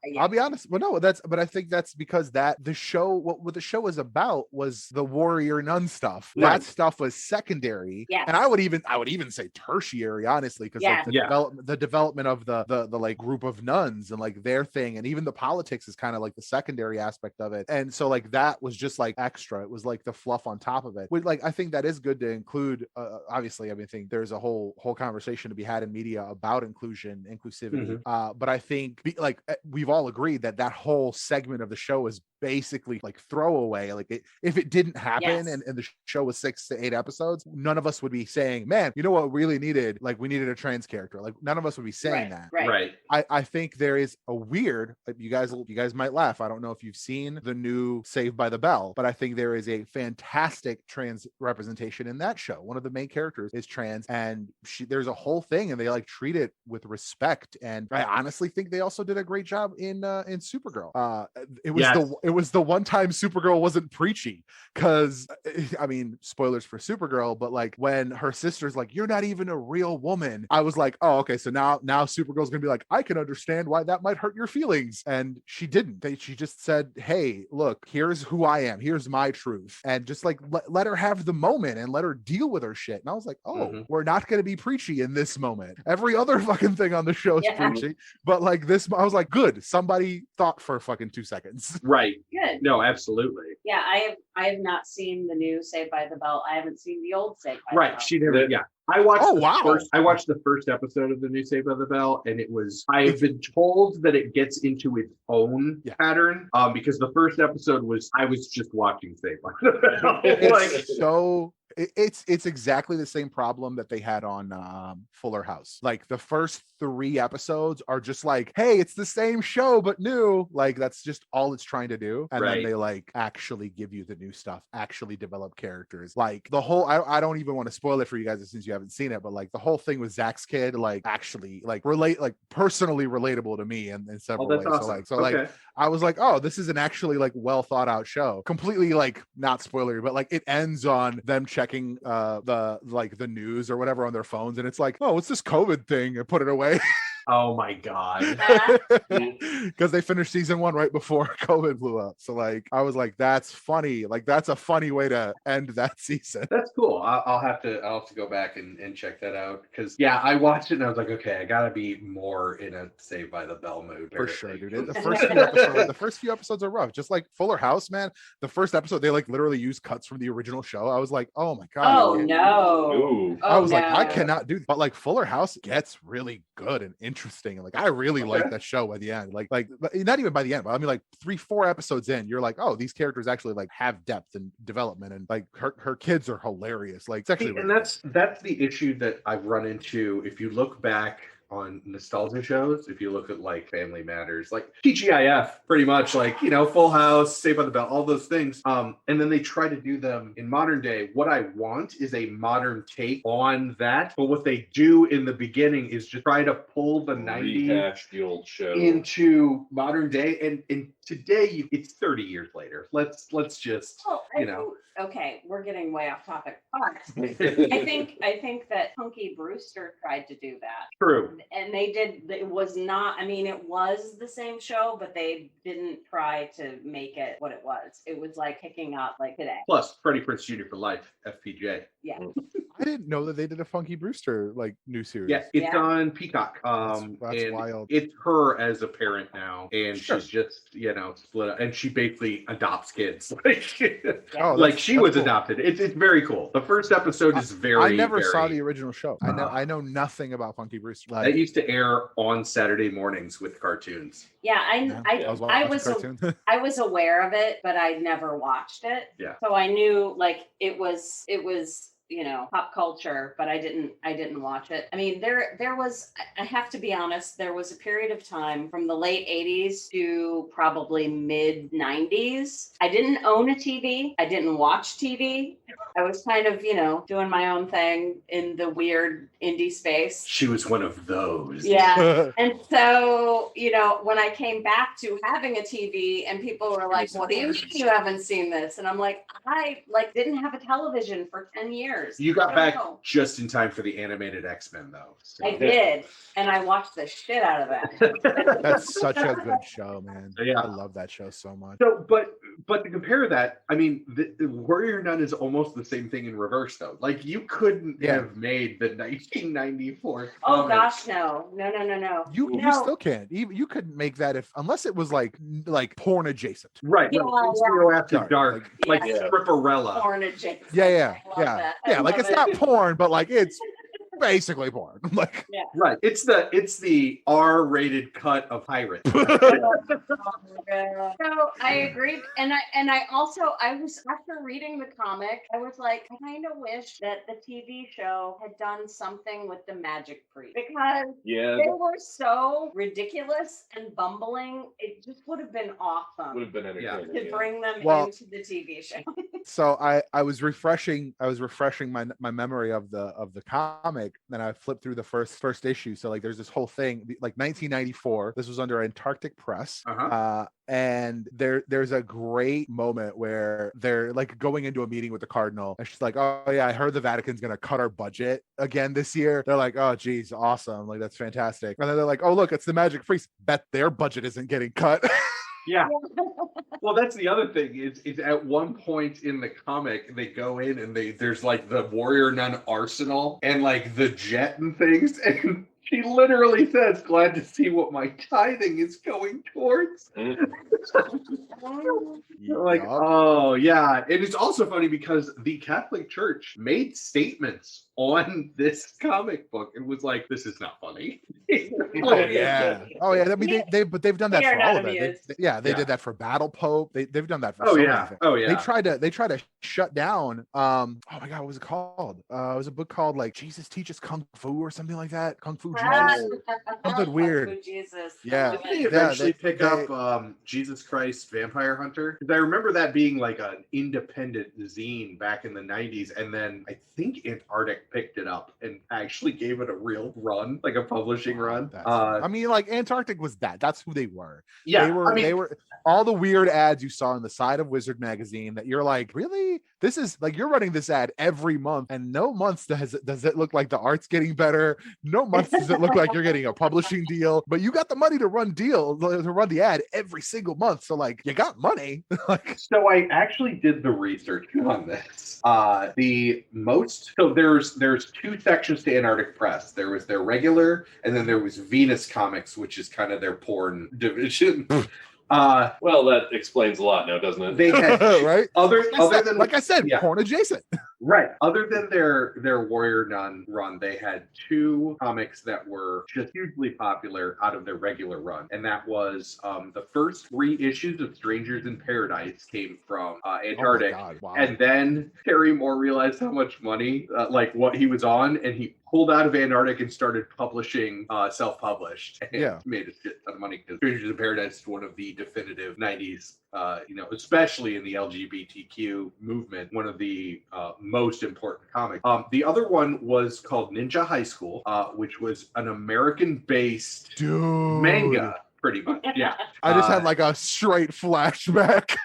Yeah. I'll be honest. Well, no, but I think that's because that the show, what the show was about was the Warrior Nun stuff. Right. That stuff was secondary. Yes. And I would even say tertiary, honestly, because like the development of the like group of nuns and like their thing, and even the politics is kind of like the secondary aspect of it. And so like that was just like extra. It was like the fluff on top of it. Which, like, I think that is good to include. Obviously, I mean, I think there's a whole conversation to be had in media about inclusivity. But I think like we've all agreed that whole segment of the show is basically like throwaway. Like if it didn't happen and the show was 6 to 8 episodes, none of us would be saying, man, you know what we really needed? Like we needed a trans character. Like none of us would be saying that. Right. I think there is a weird, you guys might laugh. I don't know if you've seen the new Saved by the Bell, but I think there is a fantastic trans representation in that show. One of the main characters is trans, and there's a whole thing, and they like treat it with respect. And I honestly think they also did a great job in Supergirl. It was the one time Supergirl wasn't preachy, because I mean, spoilers for Supergirl, but like when her sister's like, you're not even a real woman, I was like, oh, okay, so now Supergirl's gonna be like, I can understand why that might hurt your feelings. And she didn't. She just said, hey, look, here's who I am, here's my truth, and just like let her have the moment and let her deal with her shit. And I was like, oh, we're not gonna be preachy in this moment. Every other fucking thing on the show is preachy, but like this, I was like, good, somebody thought for fucking 2 seconds. Right. Good. No, absolutely. Yeah, I have not seen the new Saved by the Bell. I haven't seen the old Saved by the Bell. Right. She never. Yeah. I watched. I watched the first episode of the new Saved by the Bell, and it was. I've been told that it gets into its own pattern. Because the first episode was. I was just watching Saved by the Bell. It's exactly the same problem that they had on Fuller House. Like the first 3 episodes are just like, hey, it's the same show but new. Like that's just all it's trying to do. And then they like actually give you the new stuff, actually develop characters. Like the whole, I don't even want to spoil it for you guys since you haven't seen it, but like the whole thing with Zach's kid, like actually like personally relatable to me in several ways. Awesome. Like I was like, oh, this is an actually like well thought out show. Completely like not spoilery, but like it ends on them checking the news or whatever on their phones, and it's like, oh, what's this COVID thing? And put it away. Oh my God. Because they finished season 1 right before COVID blew up. So like I was like, that's funny. Like that's a funny way to end that season. That's cool. I'll have to go back and check that out, because I watched it and I was like, okay, I gotta be more in a Saved by the Bell mood. For sure, dude. The first few episodes are rough. Just like Fuller House, man. The first episode, they like literally use cuts from the original show. I was like, oh my God. Oh no. I was like, I cannot do. But like Fuller House gets really good and interesting, and like I really like that show by the end. Like not even by the end, but I mean like 3-4 episodes in, you're like, oh, these characters actually like have depth and development, and like her kids are hilarious. Like it's actually and that's the issue that I've run into. If you look back on nostalgia shows, if you look at like Family Matters, like TGIF, pretty much, like, you know, Full House, Saved by the Bell, all those things, and then they try to do them in modern day. What I want is a modern take on that, but what they do in the beginning is just try to pull the 90s rehash the old show into modern day, and today it's 30 years later. Let's just Well, okay, we're getting way off topic. But I think that Punky Brewster tried to do that. True. And they did. It was not. I mean, it was the same show, but they didn't try to make it what it was. It was like picking up like today. Plus, Freddie Prinze Jr. for life, FPJ. Yeah. I didn't know that they did a Funky Brewster like new series. Yeah, it's on Peacock. That's and wild. It's her as a parent now, and Sure. she's just split up, and she basically adopts kids. Like, that's she was cool. adopted. It's very cool. The first episode is very. I never saw very- the original show. I know nothing about Funky Brewster. That used to air on Saturday mornings with cartoons. Yeah, I watching was cartoon. I was aware of it, but I never watched it. Yeah. So I knew like it was pop culture, but I didn't watch it. I mean, there was, I have to be honest, there was a period of time from the late 80s to probably mid 90s. I didn't own a TV. I didn't watch TV. I was kind of, doing my own thing in the weird indie space. She was one of those. Yeah. And so, when I came back to having a TV and people were like, what do you mean you haven't seen this? And I'm like, I didn't have a television for 10 years. You got I back don't know. just in time for the animated X-Men, though. So. I did. And I watched the shit out of that. That's such a good show, man. Yeah. I love that show so much. So, but to compare that, I mean, the Warrior Nun is almost the same thing in reverse, though. Like, you couldn't have made the 1994. Oh comic. gosh, no. You still can't. You couldn't make that unless it was like porn adjacent. Right. Yeah, No, HBO After Dark, like Yeah. Stripperella. Porn adjacent. Yeah. I love that. I Yeah, like love it's it. not porn, but like it's basically porn. Like Right. It's the R-rated cut of Pirate. So I agreed, and I was after reading the comic, I was like, I kind of wish that the TV show had done something with the magic priest because they were so ridiculous and bumbling. It just would have been awesome Would have been entertaining. to bring them Well, into the TV show. so I was refreshing my memory of the comic, and I flipped through the first issue. So like there's this whole thing, like 1994. This was under Antarctic Press. And there's a great moment where they're like going into a meeting with the cardinal, and she's like, oh yeah, I heard the Vatican's gonna cut our budget again this year. They're like, oh geez, awesome, like that's fantastic. And then they're like, oh look, it's the magic priest. Bet their budget isn't getting cut. Yeah. Well, that's the other thing is at one point in the comic, they go in and there's like the Warrior Nun arsenal and like the jet and things. And she literally says, glad to see what my tithing is going towards. Like, oh yeah. And it's also funny because the Catholic Church made statements on this comic book. It was like, this is not funny. Oh yeah. I mean, they've done that We are for all not of it. amused. They did that for Battle Pope. They've done that for Oh so yeah. many things. Oh yeah. They tried to shut down. Oh my god, what was it called? It was a book called like Jesus Teaches Kung Fu or something like that. Kung Fu Jesus. Something weird. Oh, Jesus. Yeah. Did they eventually pick up Jesus Christ Vampire Hunter? Because I remember that being like an independent zine back in the 90s, and then I think Antarctic picked it up and actually gave it a real run, like a publishing run. I mean, like Antarctic was that. That's who they were. Yeah, they were all the weird ads you saw on the side of Wizard magazine that you're like, really? This is like you're running this ad every month, and no months does it look like the art's getting better. No months does it look like you're getting a publishing deal, but you got the money to run the ad every single month. So like you got money. So I actually did the research on this. There's two sections to Antarctic Press. There was their regular, and then there was Venus Comics, which is kind of their porn division. Well, that explains a lot now, doesn't it? They had right. Other than like I said, porn adjacent. Right. Other than their Warrior Nun run, they had two comics that were just hugely popular out of their regular run. And that was the first 3 issues of Strangers in Paradise came from Antarctic. Oh my God, wow. And then Terry Moore realized how much money, what he was on, and he pulled out of Antarctic and started publishing self-published. And made a shit ton of money because Strangers in Paradise is one of the definitive 90s, especially in the LGBTQ movement, one of the most important comics. The other one was called Ninja High School, which was an American-based manga pretty much. Yeah. I just had like a straight flashback.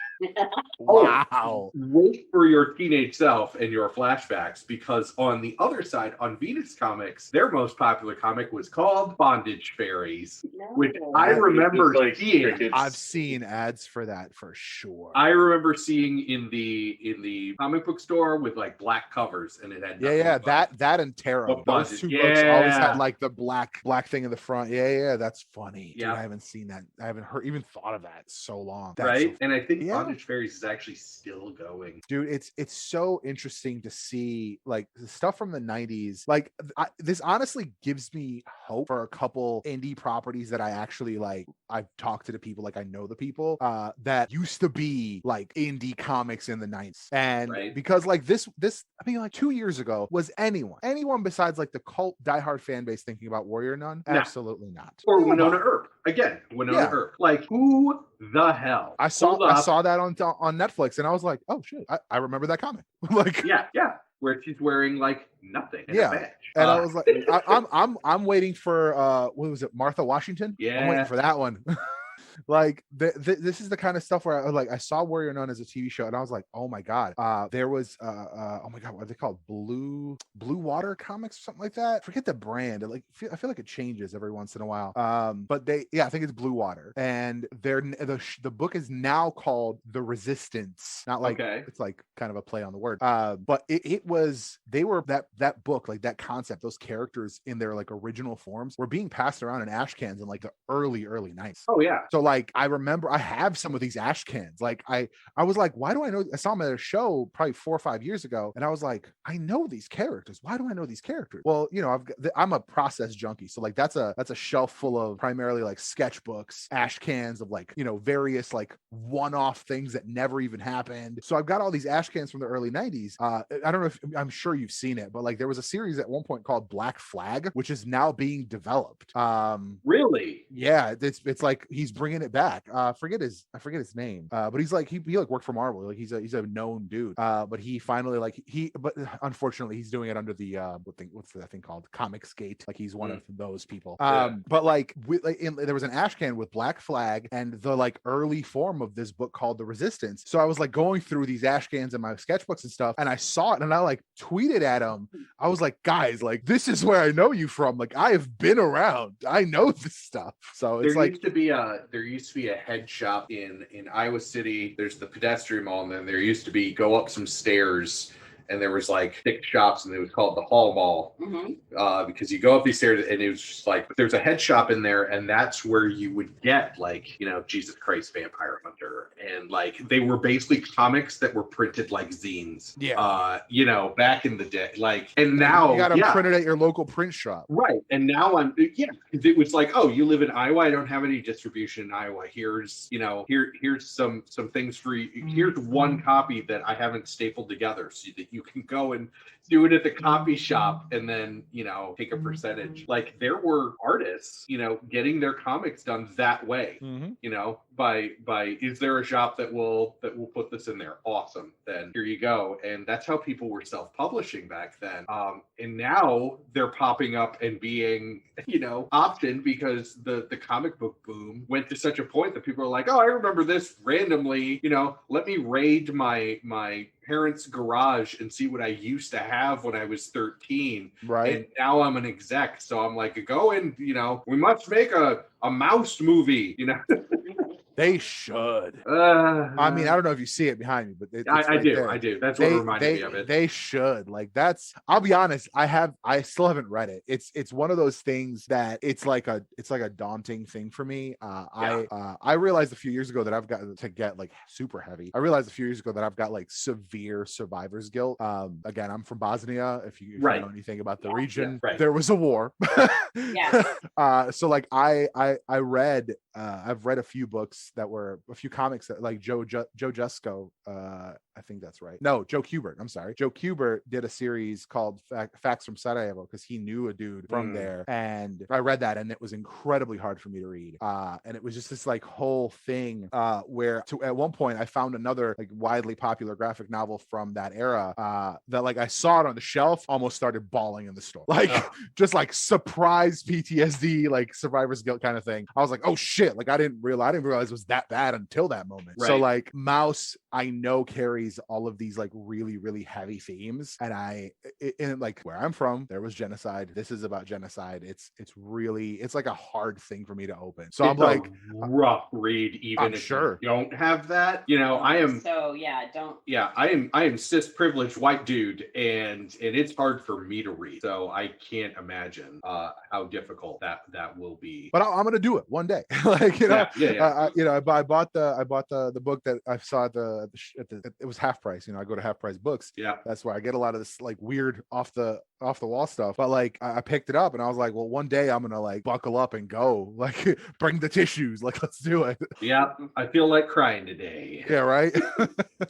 Oh, Wow. wait for your teenage self and your flashbacks, because on the other side, on Venus Comics, their most popular comic was called Bondage Fairies, which I remember Like seeing. crickets. I've seen ads for that for sure. I remember seeing in the comic book store with like black covers, and it had Yeah, nothing that and Tarot. What Those was two it? books always Yeah. had like the black thing in the front. Yeah, that's funny. Dude, Yeah. I haven't seen that. I haven't even thought of that in so long. but, That's right? so- And I think Yeah. Bondage Fairies is actually still going. dude, it's so interesting to see like the stuff from the 90s. Like this honestly gives me hope for a couple indie properties that I actually like. I've talked to the people, like I know the people that used to be like indie comics in the 90s. And Right. because like this I mean like 2 years ago, was anyone besides like the cult diehard fan base thinking about Warrior Nun? No. Absolutely not. Or Winona Earp. Again, Winona Yeah. Earp. Like, who the hell? I saw pulled up- that on Netflix and I was like, oh shit, I remember that comic. Like Yeah. Where she's wearing like nothing. And Yeah. a badge. and I was like, I'm waiting for what was it, Martha Washington? I'm Yeah. waiting for that one. Like this is the kind of stuff where I saw Warrior Nun as a TV show and I was like, oh my god, there was oh my god, what are they called, Blue Water Comics or something like that? Forget the brand. I feel like it changes every once in a while. But I think it's Blue Water, and the book is now called The Resistance. Not like Okay. it's like kind of a play on the word. But they were that book, like that concept, those characters in their like original forms were being passed around in ash cans in like the early 90s. Oh yeah. So like I remember I have some of these ash cans. Like I was like, why do I know? I saw them at a show probably 4 or 5 years ago, and I was like, I know these characters. Why do I know these characters? Well, I'm a process junkie, so like that's a shelf full of primarily like sketchbooks, ash cans of like various like one-off things that never even happened. So I've got all these ash cans from the early 90s. I don't know if I'm sure you've seen it, but like there was a series at one point called Black Flag, which is now being developed. Really? Yeah, it's like he's bringing it back. I forget his name, but he's like he like worked for Marvel. Like he's a known dude. But he finally but unfortunately he's doing it under the what's that thing called, Comicsgate. Like he's one of those people. Yeah. But like there was an ash can with Black Flag and the like early form of this book called The Resistance. So I was like going through these ash cans in my sketchbooks and stuff, and I saw it and I like tweeted at him. I was like, guys, like this is where I know you from. Like I have been around. I know this stuff. So it's There like used to be a head shop in Iowa City. There's the pedestrian mall, and then there used to be go up some stairs, and there was like 6 shops, and it was called the Hall Mall. Because you go up these stairs, and it was just like there's a head shop in there, and that's where you would get like Jesus Christ Vampire Hunter, and like they were basically comics that were printed like zines. Yeah. Back in the day, like, and now you got them printed at your local print shop. Right. And now it was like, oh, you live in Iowa. I don't have any distribution in Iowa. Here's here's some things for you. Here's one copy that I haven't stapled together so that you can go and do it at the copy shop and then, take a percentage. Like there were artists, getting their comics done that way, by is there a shop that will put this in there? Awesome. Then here you go. And that's how people were self-publishing back then. And now they're popping up and being, optioned because the comic book boom went to such a point that people are like, oh, I remember this randomly, let me raid my parents' garage and see what I used to have when I was 13. Right. And now I'm an exec. So I'm like, go and, we must make a mouse movie, They should. I mean, I don't know if you see it behind me, but it's I right do. there. I do. That's what reminded me of it. They should. Like I'll be honest, I still haven't read it. It's one of those things that it's like a daunting thing for me. I realized a few years ago that I've got to get like super heavy. I realized a few years ago that I've got like severe survivor's guilt. Again, I'm from Bosnia. If you know anything about the region, there was a war. So like I've read a few books that were a few comics that like Joe Jusko, I think that's right. No, Joe Kubert. I'm sorry. Joe Kubert did a series called Facts from Sarajevo because he knew a dude from there. And I read that and it was incredibly hard for me to read. And it was just this like whole thing where at one point I found another like widely popular graphic novel from that era that like I saw it on the shelf, almost started bawling in the store. Like just like surprise PTSD, like survivor's guilt kind of thing. I was like, oh shit. shit. Like I didn't realize it was that bad until that moment. So Right. like Mouse, I know carries all of these like really, really heavy themes. And and like where I'm from, there was genocide. This is about genocide. It's like a hard thing for me to open. So I'm It's like, a rough read, even I'm if sure. you don't have that. You know, I am cis privileged white dude, and it's hard for me to read. So I can't imagine how difficult that will be. But I'm gonna do it one day. Like you know, Yeah. I bought the book that I saw at the it was half price. You know, I go to half price books. Yeah. That's where I get a lot of this like weird off the wall stuff. But like I picked it up and I was like, well, one day I'm gonna like buckle up and go. Like bring the tissues. Like let's do it. Yeah, I feel like crying today. Yeah, right.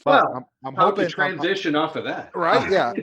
Well, I'm how hoping to transition off of that, right? Yeah.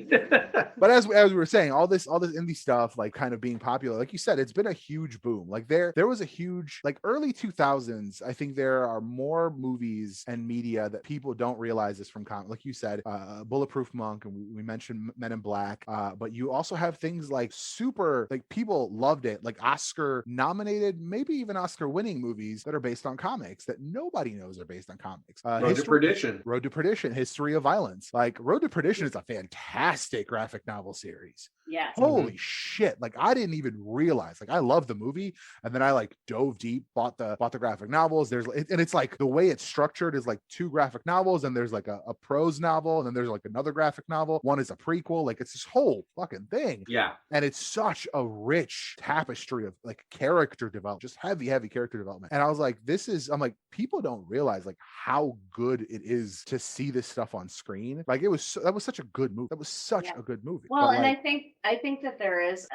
But as we were saying, all this indie stuff like kind of being popular, like you said, it's been a huge boom. Like there was a huge like early 2000s. I think there are more movies and media that people don't realize is from comic. Like you said, Bulletproof Monk, and we mentioned Men in Black. But you also have things like super like people loved it, like Oscar nominated, maybe even Oscar winning movies that are based on comics that nobody knows are based on comics. Road to Perdition, History of Violence. Like Road to Perdition is a fantastic graphic novel series. Yes. Holy shit. Like I didn't even realize. Like I love the movie. And then I like dove deep, bought the graphic novels. And it's like the way it's structured is like 2 graphic novels, and there's like a prose novel, and then there's like another graphic novel. One is a prequel. Like it's this whole fucking thing. Yeah. And it's such a rich tapestry of like character development, just heavy character development. And I was like, I'm like, people don't realize like how good it is to see this stuff on screen. Like that was such a good movie. That was such a good movie. Well, but, and like, I think that there is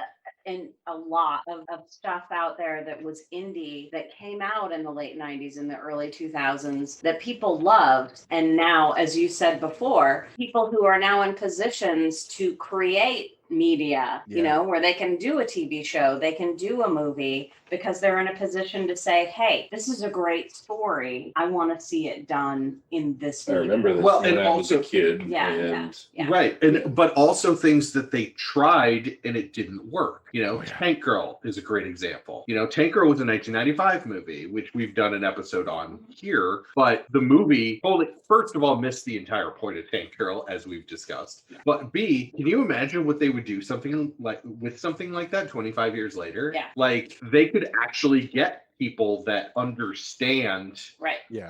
a lot of stuff out there that was indie that came out in the late 90s and the early 2000s that people loved. And now, as you said before, people who are now in positions to create media, you know, where they can do a TV show, they can do a movie because they're in a position to say, hey, this is a great story. I want to see it done in this I medium. remember this when I was a kid. Yeah. Right. But also things that they tried and it didn't work. You know, Tank Girl is a great example. You know, Tank Girl was a 1995 movie, which we've done an episode on here. But the movie, first of all, missed the entire point of Tank Girl, as we've discussed. Yeah. But B, can you imagine what they would do something like that 25 years later? Yeah. Like they could actually get people that understand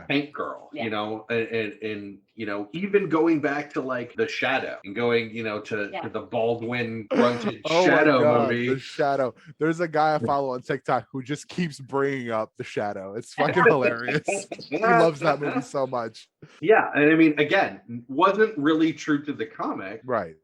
Tank Girl, you know, and you know, even going back to like The Shadow and going, you know, to the Baldwin grunted Shadow movie. The Shadow. There's a guy I follow on TikTok who just keeps bringing up The Shadow. It's fucking hilarious. He loves that movie so much. Yeah, and I mean, again, wasn't really true to the comic, right?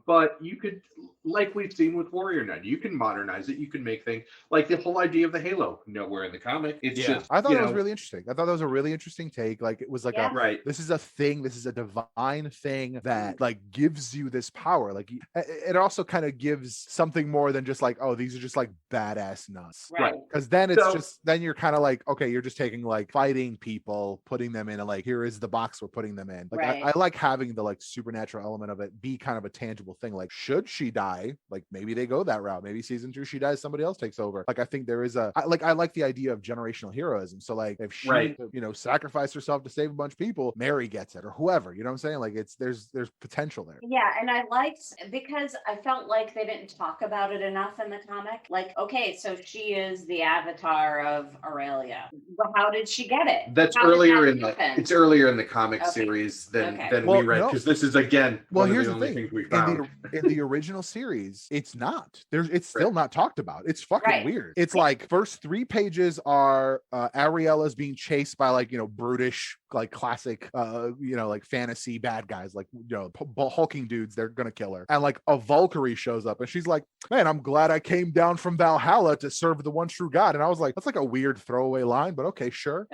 But you could, like we've seen with Warrior Nun, you can modernize it. You can make things like the whole idea of the Halo nowhere in the comic. It's just, I thought that was really interesting. I thought that was a really interesting take. Like it was like this is a thing. This is a divine thing that like gives you this power. Like it also kind of gives something more than just like, oh, these are just like badass nuts, right? Because then it's then you're kind of like, okay, you're just taking like fighting people, putting them in, and like here is the box we're putting them in. Like I like having the like supernatural element of it be kind of a tangible thing. Like should she die, like maybe they go that route. Maybe season 2 she dies, somebody else takes over. Like I think there is I like the idea of generational heroism. So like if she you know sacrificed herself to save a bunch of people, Mary gets it or whoever, you know what I'm saying? Like there's potential there. Yeah, and I liked because I felt like they didn't talk about it enough in the comic. Like, okay, so she is the avatar of Aurelia. But how did she get it? That's earlier in the comic series than we read, because this is again one of the only things we found. In the original series, it's not. It's still not talked about. It's fucking weird. It's like first 3 pages are Ariella's being chased by like, you know, brutish, like classic you know, like fantasy bad guys, like, you know, hulking dudes. They're gonna kill her, and like a Valkyrie shows up and she's like, man, I'm glad I came down from Valhalla to serve the one true God. And I was like, that's like a weird throwaway line, but okay, sure.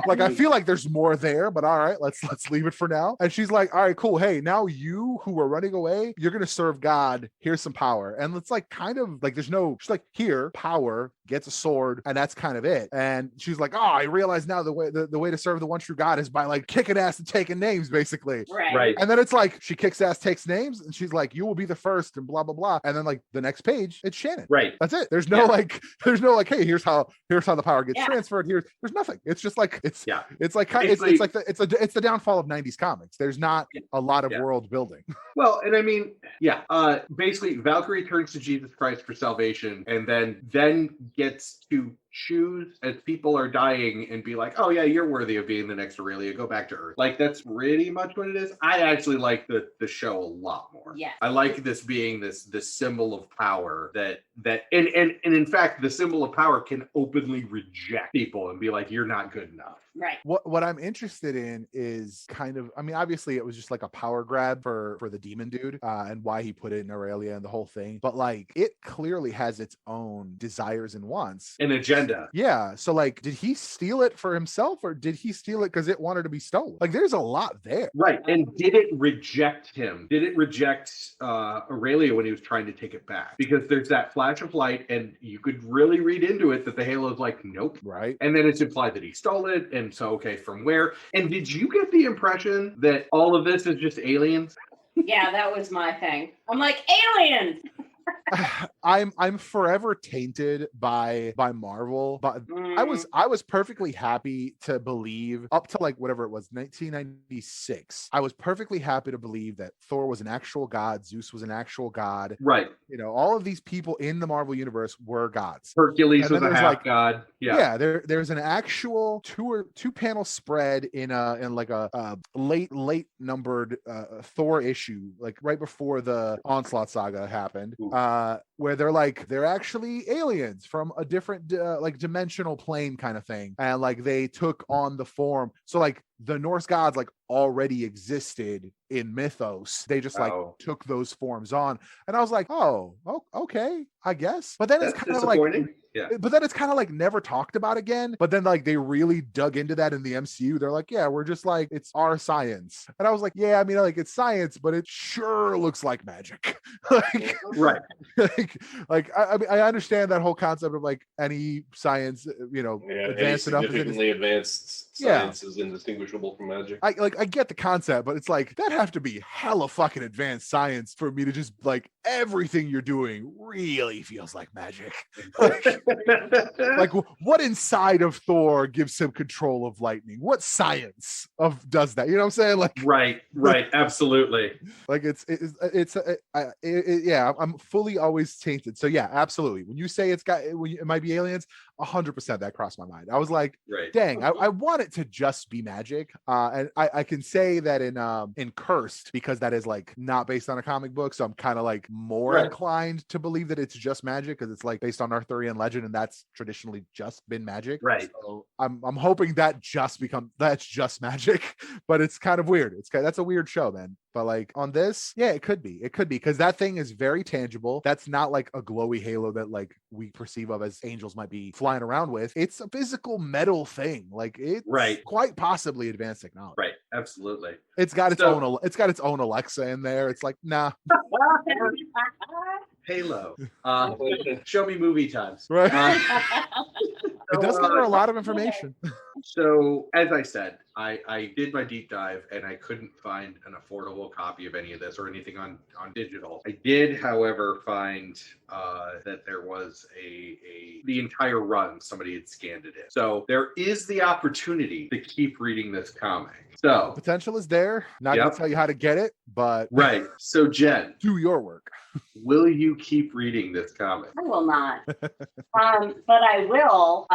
Like I feel like there's more there, but all right, let's leave it for now. And she's like, all right, cool, hey, now you who were running away, you're gonna serve serve God. Here's some power. And it's like kind of like there's no, she's like, here, power, gets a sword, and that's kind of it. And she's like, oh, I realize now the way to serve the one true God is by like kicking ass and taking names, basically. Right. And then it's like she kicks ass, takes names, and she's like, you will be the first, and blah blah blah. And then like the next page, it's Shannon. Right. That's it. There's no there's no like, hey, here's how the power gets transferred. There's nothing. It's just like it's like it's the downfall of 90s comics. There's not a lot of world building. Well, and I mean, basically Valkyrie turns to Jesus Christ for salvation, and then gets to choose as people are dying and be like, oh yeah, you're worthy of being the next Aurelia, go back to Earth. Like that's pretty much what it is. I actually like the show a lot more. Yeah. I like this being this symbol of power that and in fact the symbol of power can openly reject people and be like, you're not good enough. Right. What I'm interested in is kind of, I mean, obviously it was just like a power grab for the demon dude and why he put it in Aurelia and the whole thing. But like it clearly has its own desires and wants. An agenda. Yeah. So like, did he steal it for himself or did he steal it because it wanted to be stolen? Like there's a lot there. Right. And did it reject him? Did it reject Aurelia when he was trying to take it back? Because there's that flash of light and you could really read into it that the Halo's like, nope. Right. And then it's implied that he stole it. And so, okay, from where? And did you get the impression that all of this is just aliens? Yeah, that was my thing. I'm like, aliens! I'm forever tainted by Marvel, but I was perfectly happy to believe up to like whatever it was 1996. I was perfectly happy to believe that Thor was an actual god, Zeus was an actual god. Right. You know, all of these people in the Marvel universe were gods. Hercules was a half god. Yeah. There's an actual two panel spread in like a late numbered Thor issue, like right before the Onslaught saga happened. Where they're actually aliens from a different like dimensional plane kind of thing, and like they took on the form. So like the Norse gods like already existed in mythos. They just like took those forms on, and I was like, oh, okay, I guess. But then it's kind of like, but then it's kind of like never talked about again. But then like they really dug into that in the MCU. They're like, yeah, we're just like, it's our science. And I was like, yeah, I mean, like it's science, but it sure looks like magic. Like, right. Like I mean, I understand that whole concept of like any science, you know, advanced enough. Significantly advanced science is indistinguishable from magic. I get the concept, but it's like that have to be hella fucking advanced science for me to just like everything you're doing really feels like magic. Like what inside of Thor gives him control of lightning? What science does that? You know what I'm saying? Like right, absolutely. Like yeah, I'm fully always tainted. So yeah, absolutely. When you say it might be aliens, 100% that crossed my mind. I was like, dang, I want it to just be magic. And I can say that in Cursed, because that is like not based on a comic book, so I'm kind of like more inclined to believe that it's just magic because it's like based on Arthurian legend, and that's traditionally just been magic. Right. So I'm hoping that's just magic, but it's kind of weird. That's a weird show, man. But like on this, yeah, it could be because that thing is very tangible. That's not like a glowy halo that like we perceive of as angels might be flying around with. It's a physical metal thing. Like it's quite possibly advanced technology. Right. Absolutely. It's got its own Alexa in there. It's like, nah. Halo. Show me movie times. Right. It does give her a lot of information. So, as I said, I did my deep dive and I couldn't find an affordable copy of any of this or anything on digital. I did, however, find that there was the entire run, somebody had scanned it in. So there is the opportunity to keep reading this comic. So potential is there. Not going to tell you how to get it, but right. So Jen, do your work. Will you keep reading this comic? I will not. But I will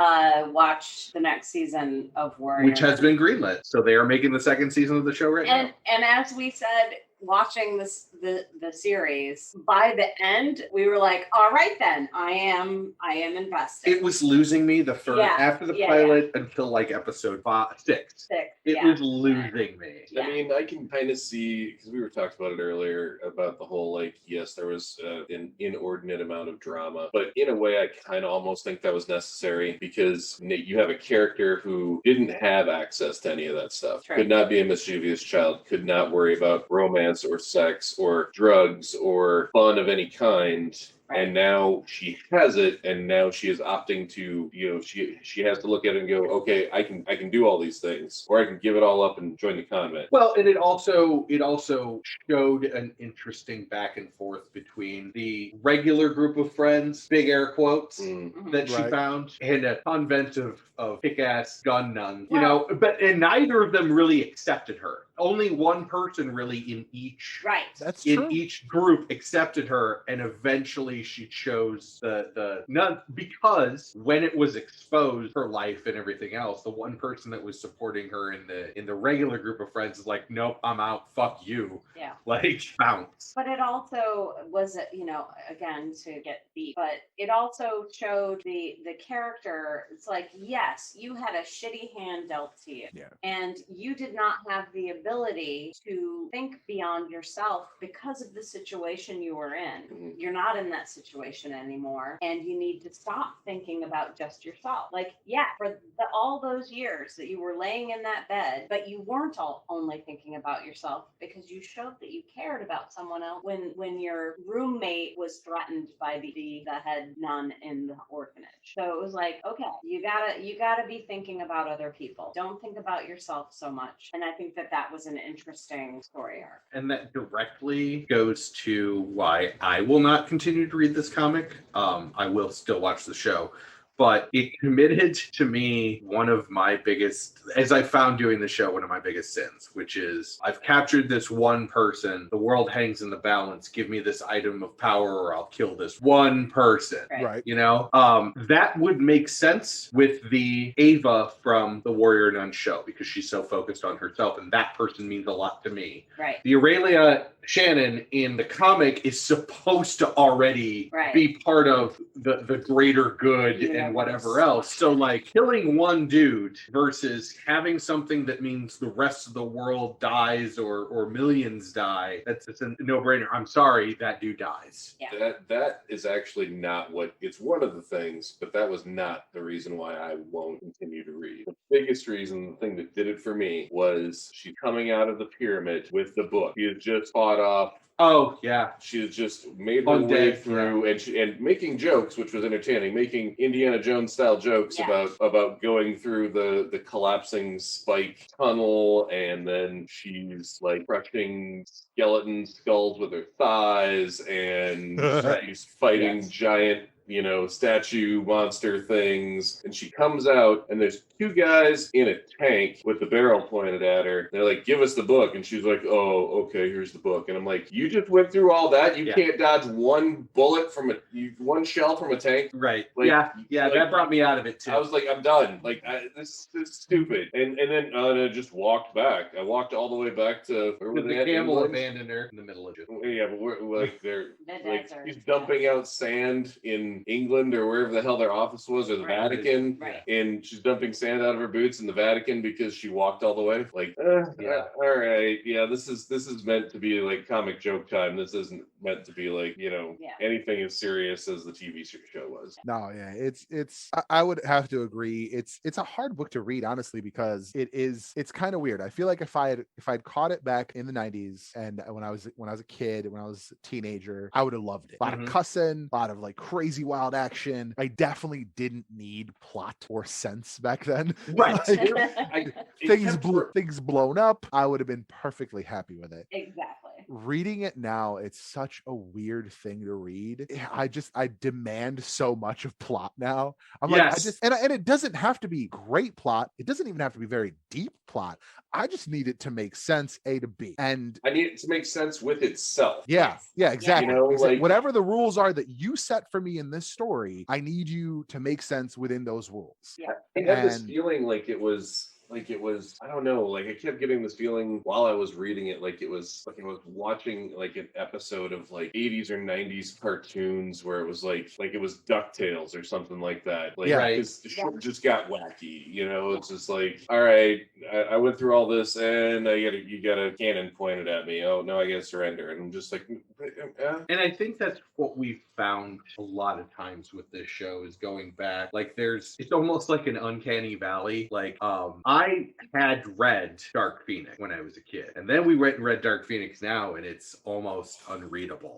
watch the next season of Warrior, which has been greenlit. So they are making the second season of the show right now. And as we said, watching the series, by the end we were like, all right then, I am invested. It was losing me after the pilot until like episode 6. It was losing me. I mean, I can kind of see, because we were talking about it earlier about the whole like, yes, there was an inordinate amount of drama, but in a way I kind of almost think that was necessary because you have a character who didn't have access to any of that stuff. True. Could not be a mischievous child, could not worry about romance romance or sex or drugs or fun of any kind. And now she has it, and now she is opting to, she has to look at it and go, okay, I can do all these things, or I can give it all up and join the convent. Well, and it also showed an interesting back and forth between the regular group of friends, big air quotes, that she found, and a convent of kick-ass gun nuns. And neither of them really accepted her. Only one person really in each each group accepted her, and eventually she chose the nun, because when it was exposed, her life and everything else, the one person that was supporting her in the regular group of friends is like, nope, I'm out, fuck you. Yeah. Like, bounce. But it also was, again, to get deep, but it also showed the character. It's like, yes, you had a shitty hand dealt to you. Yeah. And you did not have the ability to think beyond yourself because of the situation you were in. Mm-hmm. You're not in that situation anymore, and you need to stop thinking about just yourself. Like, yeah, for all those years that you were laying in that bed, but you weren't only thinking about yourself, because you showed that you cared about someone else when your roommate was threatened by the head nun in the orphanage. So it was like, okay, you gotta be thinking about other people. Don't think about yourself so much. And I think that was an interesting story arc. And that directly goes to why I will not continue to read this comic. I will still watch the show. But it committed to me one of my biggest, as I found doing the show, one of my biggest sins, which is I've captured this one person. The world hangs in the balance. Give me this item of power or I'll kill this one person. Right. That would make sense with the Ava from the Warrior Nun show, because she's so focused on herself, and that person means a lot to me. Right. The Aurelia Shannon in the comic is supposed to already be part of the greater good and whatever else. So, like, killing one dude versus having something that means the rest of the world dies or millions die, it's a no-brainer. I'm sorry, that dude dies. Yeah. That is actually not what, it's one of the things, but that was not the reason why I won't continue to read. The biggest reason, the thing that did it for me, was she's coming out of the pyramid with the book. She had just fought off. Oh, yeah. She has just made her way through, and making jokes, which was entertaining, making Indiana Jones style jokes about going through the collapsing spike tunnel, and then she's like crushing skeleton skulls with her thighs, and she's fighting giant statue monster things, and she comes out and there's two guys in a tank with the barrel pointed at her. They're like, give us the book, and she's like, oh, okay, here's the book. And I'm like, you just went through all that, you can't dodge one bullet from one shell from a tank? Right. Like, that brought me out of it too. I was like, I'm done. Like, this is stupid. And then I just walked back. I walked all the way back to where were they at? The camel abandoned her in the middle of it. Yeah, but she's dumping out sand in England or wherever the hell their office was, or the Vatican, and she's dumping sand out of her boots in the Vatican because she walked all the way. Like, all right, this is meant to be like comic joke time. This isn't meant to be like anything as serious as the TV show was. No, it's I would have to agree. It's a hard book to read, honestly, because it's kind of weird. I feel like if I'd caught it back in the 90s and when I was a kid, when I was a teenager, I would have loved it. A lot of cussing, a lot of like crazy wild action. I definitely didn't need plot or sense back then. Right. Things blown up. I would have been perfectly happy with it. Exactly. Reading it now, it's such a weird thing to read. I demand so much of plot now. I'm like, and it doesn't have to be great plot. It doesn't even have to be very deep plot. I just need it to make sense, A to B. And I need it to make sense with itself. Yeah, exactly. Like, whatever the rules are that you set for me in this story, I need you to make sense within those rules. Yeah. I had this feeling like it was, I don't know, like I kept getting this feeling while I was reading it, like it was watching like an episode of like 80s or 90s cartoons where it was like it was DuckTales or something like that. Like, the show just got wacky, it's just like, all right, I went through all this, and you got a cannon pointed at me. Oh no, I gotta surrender. And I'm just like, And I think that's what we found a lot of times with this show is going back. Like it's almost like an uncanny valley. Like I had read Dark Phoenix when I was a kid, and then we read Dark Phoenix now, and it's almost unreadable.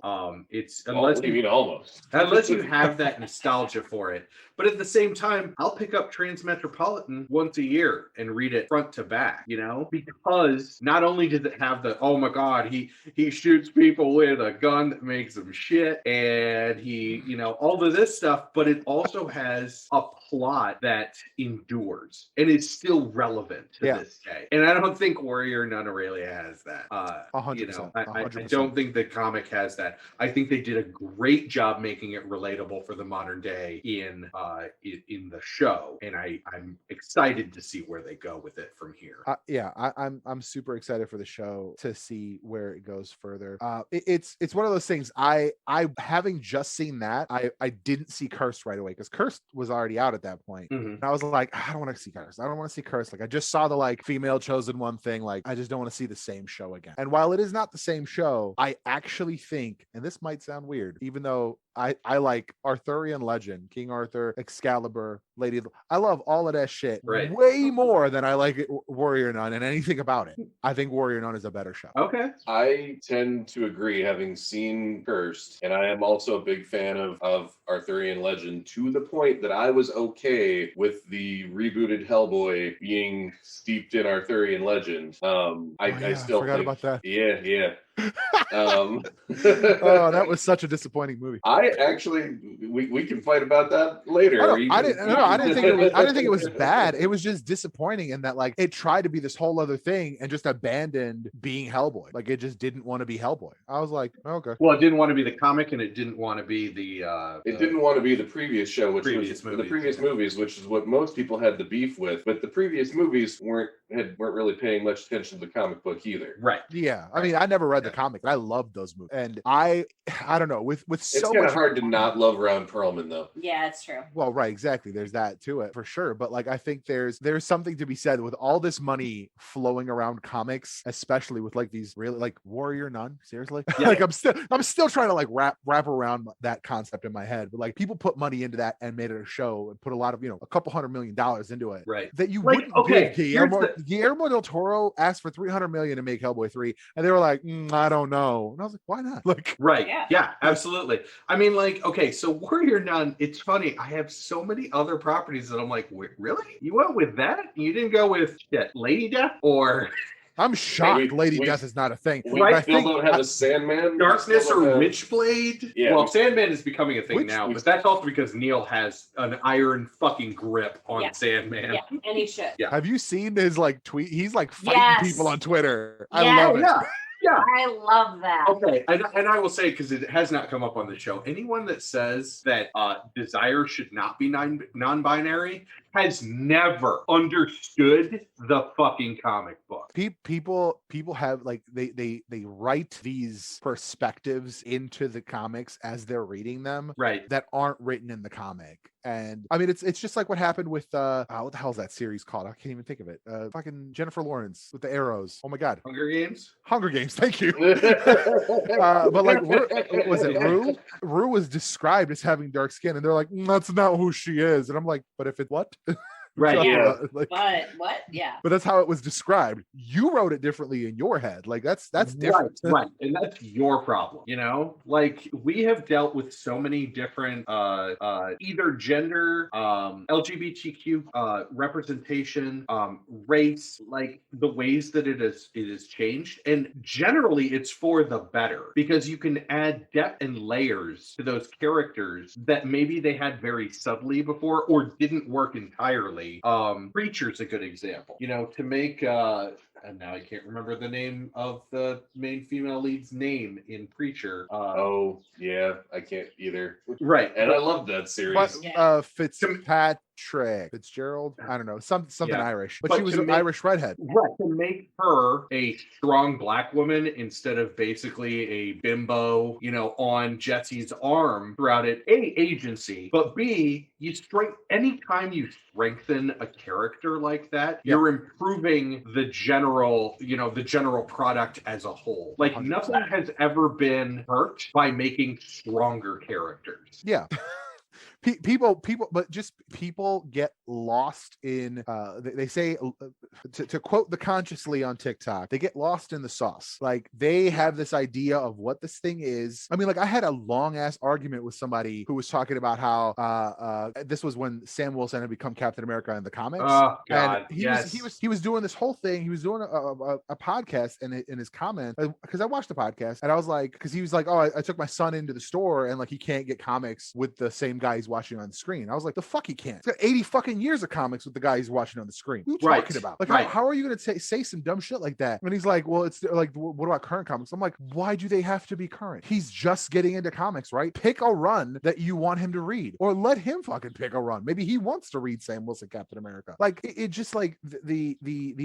It's what do you mean almost? unless you have that nostalgia for it. But at the same time, I'll pick up Transmetropolitan once a year and read it front to back, because not only does it have the, oh my God, he shoots people with a gun that makes them shit, and he, all of this stuff, but it also has a plot that endures and is still relevant to this day. And I don't think Warrior Nun really has that. 100%. I don't think the comic has that. I think they did a great job making it relatable for the modern day in the show, and I'm excited to see where they go with it from here. I'm super excited for the show to see where it goes further. It's one of those things. I having just seen that, I didn't see Cursed right away because Cursed was already out at that point. Mm-hmm. And I was like, I don't want to see Cursed. I don't want to see Cursed. Like I just saw the female chosen one thing. Like I just don't want to see the same show again. And while it is not the same show, I actually think, and this might sound weird, even though I like Arthurian legend, King Arthur, Excalibur, Lady. I love all of that shit way more than I like Warrior Nun and anything about it. I think Warrior Nun is a better show. Okay. I tend to agree, having seen Cursed, and I am also a big fan of Arthurian legend to the point that I was okay with the rebooted Hellboy being steeped in Arthurian legend. I still forgot about that. Yeah. Oh, that was such a disappointing movie. I actually, we can fight about that later. I didn't think it was bad. It was just disappointing in that it tried to be this whole other thing and just abandoned being Hellboy. Like it just didn't want to be Hellboy. I was like, okay. Well, it didn't want to be the comic, and it didn't want to be it didn't want to be the previous show, which the previous movies, which is what most people had the beef with. But the previous movies weren't really paying much attention to the comic book either. Right. Yeah. I mean, I never read the comic, but I loved those movies. And I don't know, with so it's kind of hard to not love Ron Perlman, though. Yeah, it's true. Well, right, exactly. There's that to it for sure. But I think there's something to be said with all this money flowing around comics, especially with these really Warrior Nun. Seriously, yeah. I'm still trying to wrap around that concept in my head. But people put money into that and made it a show and put a lot of a couple $100 million into it. Right. That you wouldn't give Guillermo del Toro asked for $300 million to make Hellboy 3, and they were like, I don't know. And I was like, why not? Right. Yeah, absolutely. I mean, okay, so Warrior Nun, it's funny. I have so many other properties that I'm like, really? You went with that? You didn't go with Lady Death or... I'm shocked Lady Death is not a thing. We still don't have a Sandman. Darkness or Witchblade? Yeah. Well, Sandman is becoming a thing now, but that's also because Neil has an iron fucking grip on Sandman. Yeah, and he should. Yeah. Have you seen his tweet? He's fighting people on Twitter. I love it. Yeah. I love that. Okay, and I will say, because it has not come up on the show, anyone that says that desire should not be non-binary has never understood the fucking comic book. People have they write these perspectives into the comics as they're reading them, right? That aren't written in the comic. And I mean, it's just like what happened with what the hell is that series called? I can't even think of it. Fucking Jennifer Lawrence with the arrows. Oh my god, Hunger Games. Thank you. But was it Rue? Rue was described as having dark skin, and they're like, that's not who she is. And I'm like, but if it what? Right. Yeah. But what? Yeah. But that's how it was described. You wrote it differently in your head. That's different. Right. And that's your problem. We have dealt with so many different either gender, LGBTQ representation, race, the ways that it is changed. And generally it's for the better, because you can add depth and layers to those characters that maybe they had very subtly before or didn't work entirely. Preacher's a good example. To make and now I can't remember the name of the main female lead's name in Preacher. Oh yeah, I can't either. Right, And I love that series. But Fitzgerald, I don't know, something Yeah. Irish, but But she was to an make- Irish redhead. right, to make her a strong black woman instead of basically a bimbo, on Jesse's arm throughout it. A, agency, but B, anytime you strengthen a character like that, you're improving the general product as a whole. Like 100%. nothing has ever been hurt by making stronger characters. Yeah. People get lost in they say to quote the consciously on TikTok, they get lost in the sauce. Like they have this idea of what this thing is. I mean, like I had a long ass argument with somebody who was talking about how this was when Sam Wilson had become Captain America in the comics. Oh God, and he was doing this whole thing. He was doing a podcast, and in his comment, because I watched the podcast, and I was like, because he was like, oh, I took my son into the store, and like he can't get comics with the same guy he's watching on the screen. I was like, the fuck he can't. He's got 80 fucking years of comics with the guy he's watching on the screen. What are you talking about? Like, how are you going to say some dumb shit like that? And he's like, well, it's like, what about current comics? I'm like, why do they have to be current? He's just getting into comics, right? Pick a run that you want him to read, or let him fucking pick a run. Maybe he wants to read Sam Wilson Captain America. Like it just like the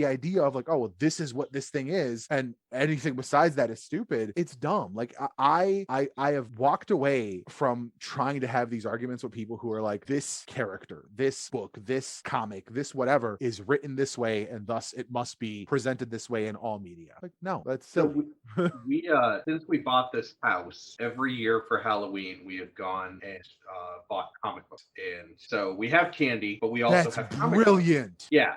idea of like, oh, well, this is what this thing is, and anything besides that is stupid. It's dumb. Like I have walked away from trying to have these arguments with people who are like, this character, this book, this comic, this whatever is written this way, and thus it must be presented this way in all media. Like, no, that's silly. So we since we bought this house, every year for Halloween we have gone and bought comic books, and so we have candy, but we also have comic brilliant. books. Yeah,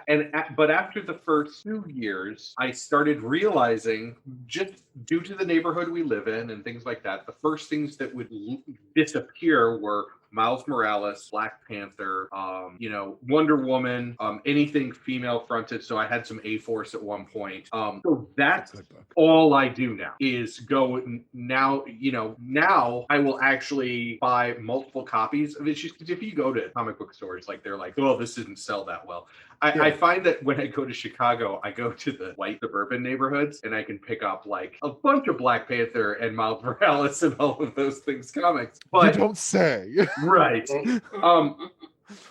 but after the first 2 years, I started realizing, just due to the neighborhood we live in and things like that, the first things that would disappear were Miles Morales, Black Panther, Wonder Woman, anything female fronted. So I had some A-Force at one point. So that's all I do now is go now. Now I will actually buy multiple copies of issues, because if you go to comic book stores, like they're like, oh, this didn't sell that well. I find that when I go to Chicago, I go to the white suburban neighborhoods, and I can pick up like a bunch of Black Panther and Miles Morales and all of those things comics. But you don't say. Right.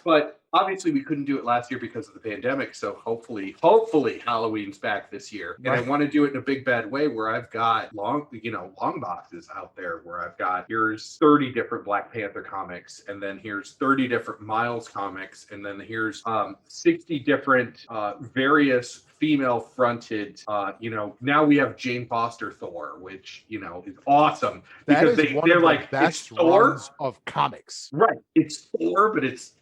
But obviously we couldn't do it last year because of the pandemic. So hopefully Halloween's back this year. And I want to do it in a big bad way where I've got long boxes out there where I've got, here's 30 different Black Panther comics, and then here's 30 different Miles comics, and then here's 60 different various female fronted, now we have Jane Foster Thor, which, is awesome. Because they're like, best Thor runs of comics. Right. It's Thor, but it's,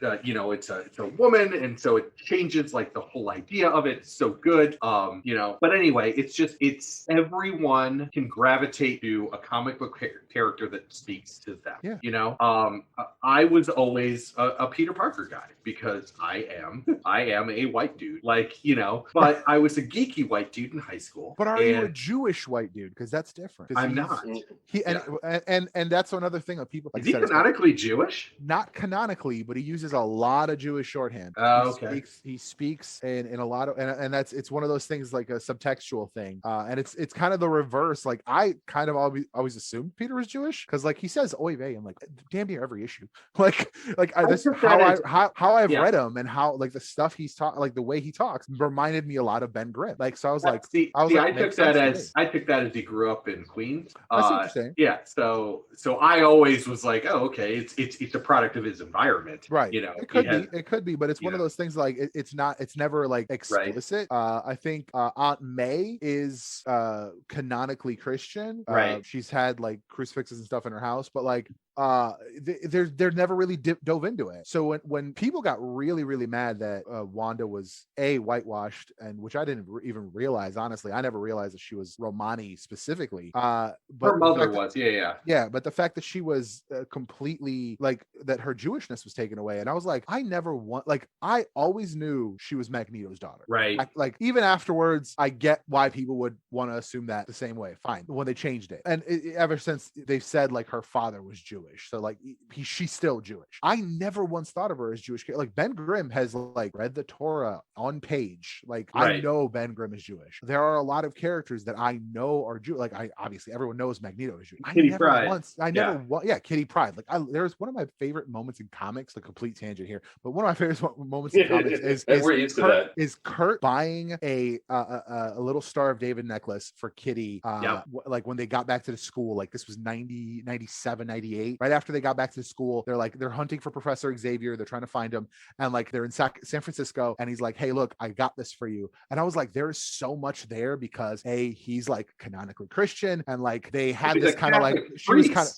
it's a woman. And so it changes like the whole idea of it. It's so good. But anyway, it's everyone can gravitate to a comic book character that speaks to them. Yeah. I was always a Peter Parker guy because I am a white dude, but I was a geeky white dude in high school. But are you a Jewish white dude? Because that's different. I'm not. And that's another thing that people. Is he canonically Jewish? Not canonically, but he uses a lot of Jewish shorthand. Oh, okay. He speaks in a lot of, and it's one of those things like a subtextual thing. And it's kind of the reverse. Like I kind of always assumed Peter was Jewish because like he says "oy vey" in like damn near every issue. This is how I've read him, and how like the stuff he's talking, like the way he talks reminded me a lot of Ben Grimm. Like, so I was I took that as he grew up in Queens. I see what you're saying. Yeah. So I always was like, oh, okay, it's a product of his environment. Right. It could be, but it's one of those things like it's never like explicit. Right. I think Aunt May is canonically Christian. Right. She's had like crucifixes and stuff in her house, but like they're never really dove into it. So when people got really, really mad that Wanda was whitewashed, and which I didn't even realize, honestly, I never realized that she was Romani specifically. But her mother was, yeah. But the fact that she was completely like that, her Jewishness was taken away, and I was like, I always knew she was Magneto's daughter, right? Like even afterwards, I get why people would want to assume that the same way. Fine, when they changed it, and ever since they've said like her father was Jewish, so like she's still Jewish. I never once thought of her as Jewish. Like Ben Grimm has like read the Torah on page. Like I Right. know Ben Grimm is Jewish. There are a lot of characters that I know are Jewish. Like obviously everyone knows Magneto is Jewish. Kitty Pryde. Kitty Pryde. Like there's one of my favorite moments in comics, a complete tangent here, but one of my favorite moments in comics is Kurt buying a little Star of David necklace for Kitty. Like when they got back to the school, like this was 90, 97, 98. Right after they got back to the school, they're hunting for Professor Xavier. They're trying to find him, and like they're in San Francisco, and he's like, "Hey, look, I got this for you." And I was like, there is so much there because he's like canonically Christian, and like they had this kind of like she was kind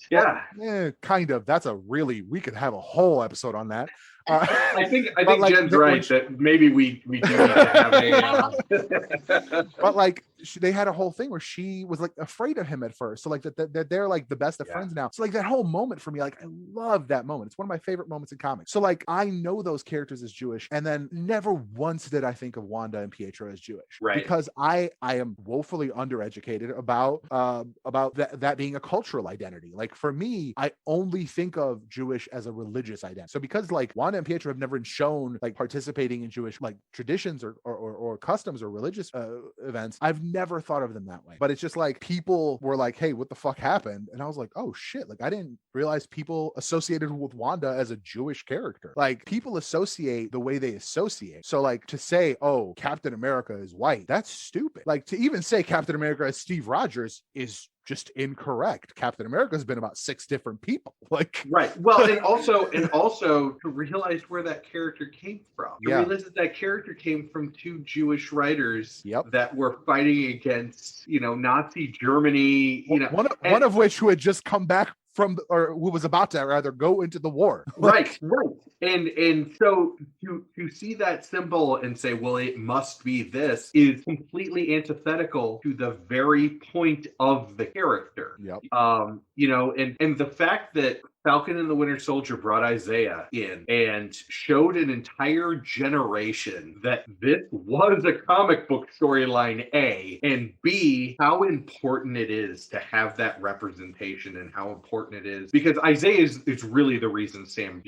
of kind of. That's we could have a whole episode on that. I think Jen's right that maybe we do need to have a. But like they had a whole thing where she was like afraid of him at first, so like that they're like the best of friends now. So like that whole moment for me, like I love that moment. It's one of my favorite moments in comics. So like I know those characters as Jewish, and then never once did I think of Wanda and Pietro as Jewish, right? Because I am woefully undereducated about that being a cultural identity. Like for me, I only think of Jewish as a religious identity. So because like Wanda and Pietro have never been shown like participating in Jewish like traditions or customs or religious events, I've never thought of them that way. But it's just like people were like, "Hey, what the fuck happened?" And I was like, "Oh shit!" Like I didn't realize people associated with Wanda as a Jewish character. Like people associate the way they associate. So like to say, "Oh, Captain America is white," that's stupid. Like to even say Captain America is Steve Rogers is just incorrect. Captain America has been about 6 different people. Like right. Well, and also to realize where that character came from. To realize that character came from 2 Jewish writers that were fighting against, Nazi Germany. One of which who had just come back or who was about to rather go into the war. Right. And so to see that symbol and say, well, it must be this is completely antithetical to the very point of the character. And the fact that Falcon and the Winter Soldier brought Isaiah in and showed an entire generation that this was a comic book storyline, A, and B, how important it is to have that representation and how important it is. Because Isaiah is really the reason Sam,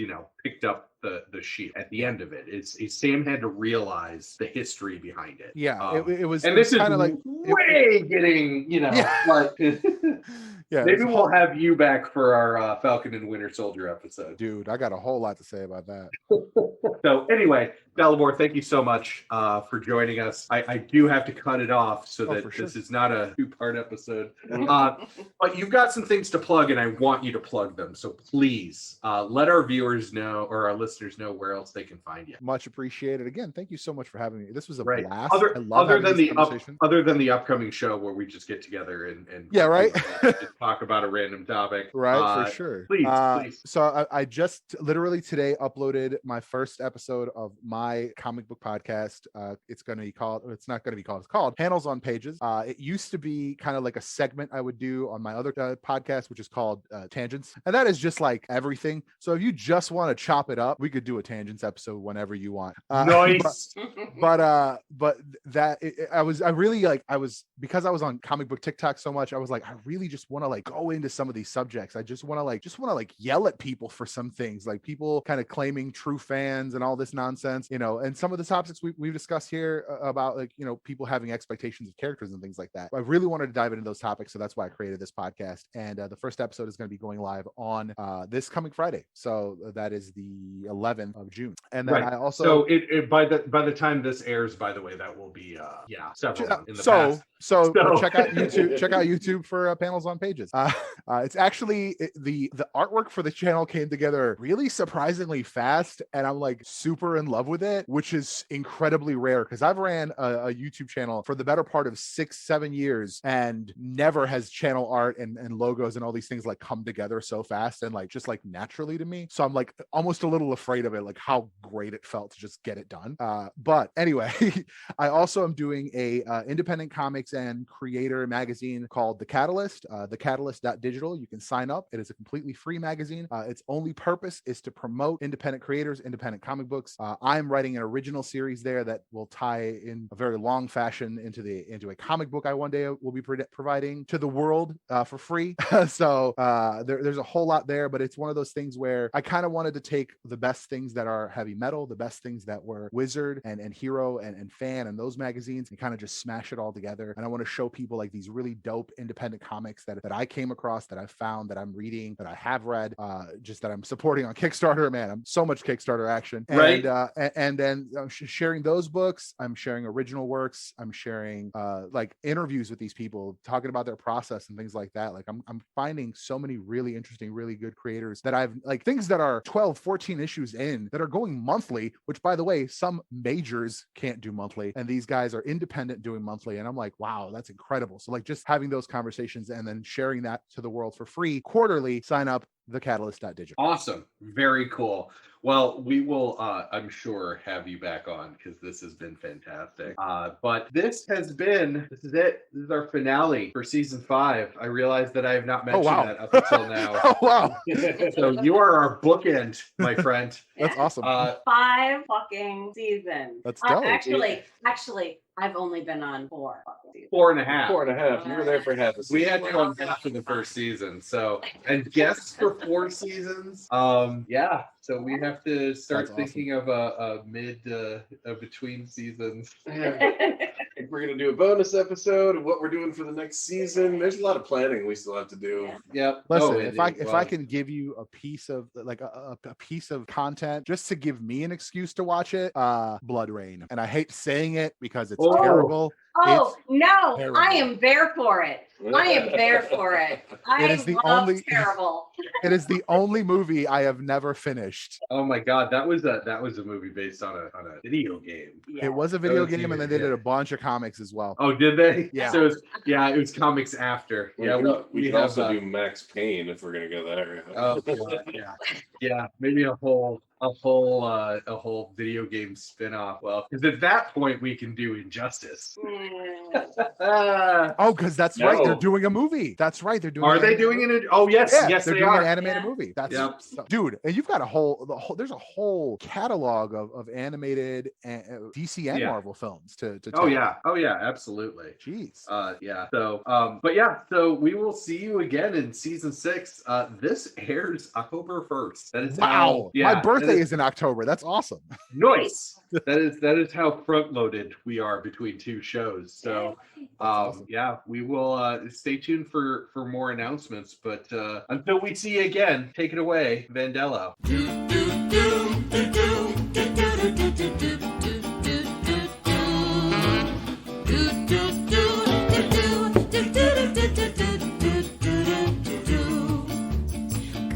picked up the sheet at the end of it. It's Sam had to realize the history behind it. It was, and this is kind of like getting, like maybe we'll have you back for our Falcon and Winter Soldier episode. Dude, I got a whole lot to say about that. So anyway, Dalibor, thank you so much for joining us. I do have to cut it off so that this is not a 2-part episode. But you've got some things to plug, and I want you to plug them. So please let our viewers know, or our listeners know, where else they can find you. Much appreciated. Again, thank you so much for having me. This was a blast. Other than the upcoming show where we just get together and just talk about a random topic. Right, for sure. Please. So I just literally today uploaded my first episode of my comic book podcast. It's called Panels on Pages. It used to be kind of like a segment I would do on my other podcast, which is called Tangents. And that is just like everything. So if you just want to chop it up, we could do a Tangents episode whenever you want. Nice. But because I was on comic book TikTok so much, I was like, I really just want to like go into some of these subjects. I just want to yell at people for some things, like people kind of claiming true fans and all this nonsense, and some of the topics we've discussed here about like, people having expectations of characters and things like that. I really wanted to dive into those topics. So that's why I created this podcast. And the first episode is going to be going live on this coming Friday. So that is the 11th of June. And then I also, so by the time this airs, by the way, that will be several in the past. So check out YouTube for Panels on Pages. It's actually the artwork for the channel came together really surprisingly fast, and I'm like super in love with it, which is incredibly rare because I've ran a YouTube channel for the better part of 6-7 years, and never has channel art and logos and all these things like come together so fast and like just like naturally to me. So I'm like almost a little afraid of it, like how great it felt to just get it done. But anyway, I also am doing a independent comics comics and creator magazine called The Catalyst, thecatalyst.digital. You can sign up. It is a completely free magazine. Its only purpose is to promote independent creators, independent comic books. I'm writing an original series there that will tie in a very long fashion into a comic book I one day will be providing to the world for free. So there's a whole lot there, but it's one of those things where I kind of wanted to take the best things that are heavy metal, the best things that were Wizard and Hero and Fan and those magazines, and kind of just smash it all together. And I want to show people like these really dope independent comics that I came across, that I've found, that I'm reading, that I have read, just that I'm supporting on Kickstarter. Man, I'm so much Kickstarter action. Right. And then sharing those books. I'm sharing original works. I'm sharing like interviews with these people, talking about their process and things like that. Like I'm finding so many really interesting, really good creators that I've like things that are 12, 14 issues in that are going monthly, which by the way, some majors can't do monthly. And these guys are independent doing monthly. And I'm like, wow, that's incredible. So like just having those conversations and then sharing that to the world for free quarterly, sign up thecatalyst.digital. Awesome. Very cool. Well, we will, I'm sure, have you back on because this has been fantastic. But this is it. This is our finale for season 5. I realized that I have not mentioned that up until now. Oh, wow. So you are our bookend, my friend. That's awesome. 5 fucking seasons. That's dope. Actually, I've only been on 4 fucking seasons. 4.5. 4.5. You were there for half a season. We had you on after the first season. So, and guests for 4 seasons. Yeah. So we have to start thinking of a between seasons. We're going to do a bonus episode of what we're doing for the next season. There's a lot of planning we still have to do. Yep. Listen, if I can give you a piece of like a piece of content just to give me an excuse to watch it, Blood Rain. And I hate saying it because it's terrible. Oh, no, terrible. I am there for it. I am there for it. Terrible. It is the only movie I have never finished. Oh my god, that was a movie based on a video game. Yeah. It was a video game, and then they did a bunch of comics as well. Oh, did they? Yeah. So it was comics after. We could also do Max Payne if we're gonna go there. Oh yeah, maybe a whole video game spin-off. Well, because at that point we can do Injustice. Oh, because that's right. They're doing a movie. That's right. They're doing. Are they doing it? Oh yes, yes they're they doing are. An animated movie. That's dude. And you've got there's a whole catalog of animated DC and Marvel films to Oh yeah, absolutely. Jeez. Yeah. So, so we will see you again in season 6. This airs October 1st. That is wow. My birthday is in October. That's awesome. Nice. that is how front loaded we are between 2 shows. So, awesome. We will stay tuned for more announcements. But until we see you again, take it away, Vandello.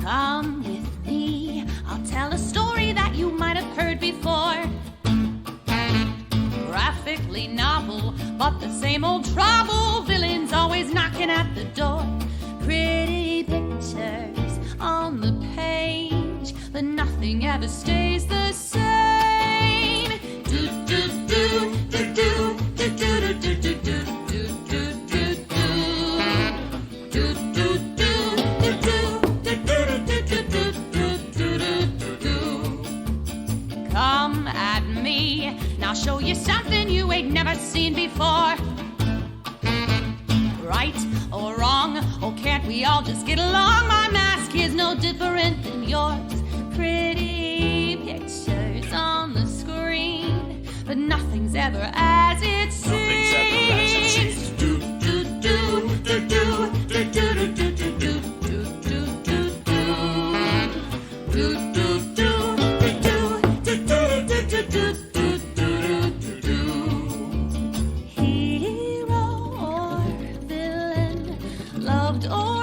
Come with me, I'll tell a story that you might have heard before. Graphically novel, but the same old trouble. Villains always knocking at the door. Pretty pictures on the page, but nothing ever stays the same. Do do do do do do do do do do. Come at me, and I'll show you something you ain't never seen before. Right or wrong, or can't we all just get along? My mask is no different than yours. Pretty pictures on the screen, but nothing's ever as it seems. Do do do do do do do do do do. Hero or villain, loved or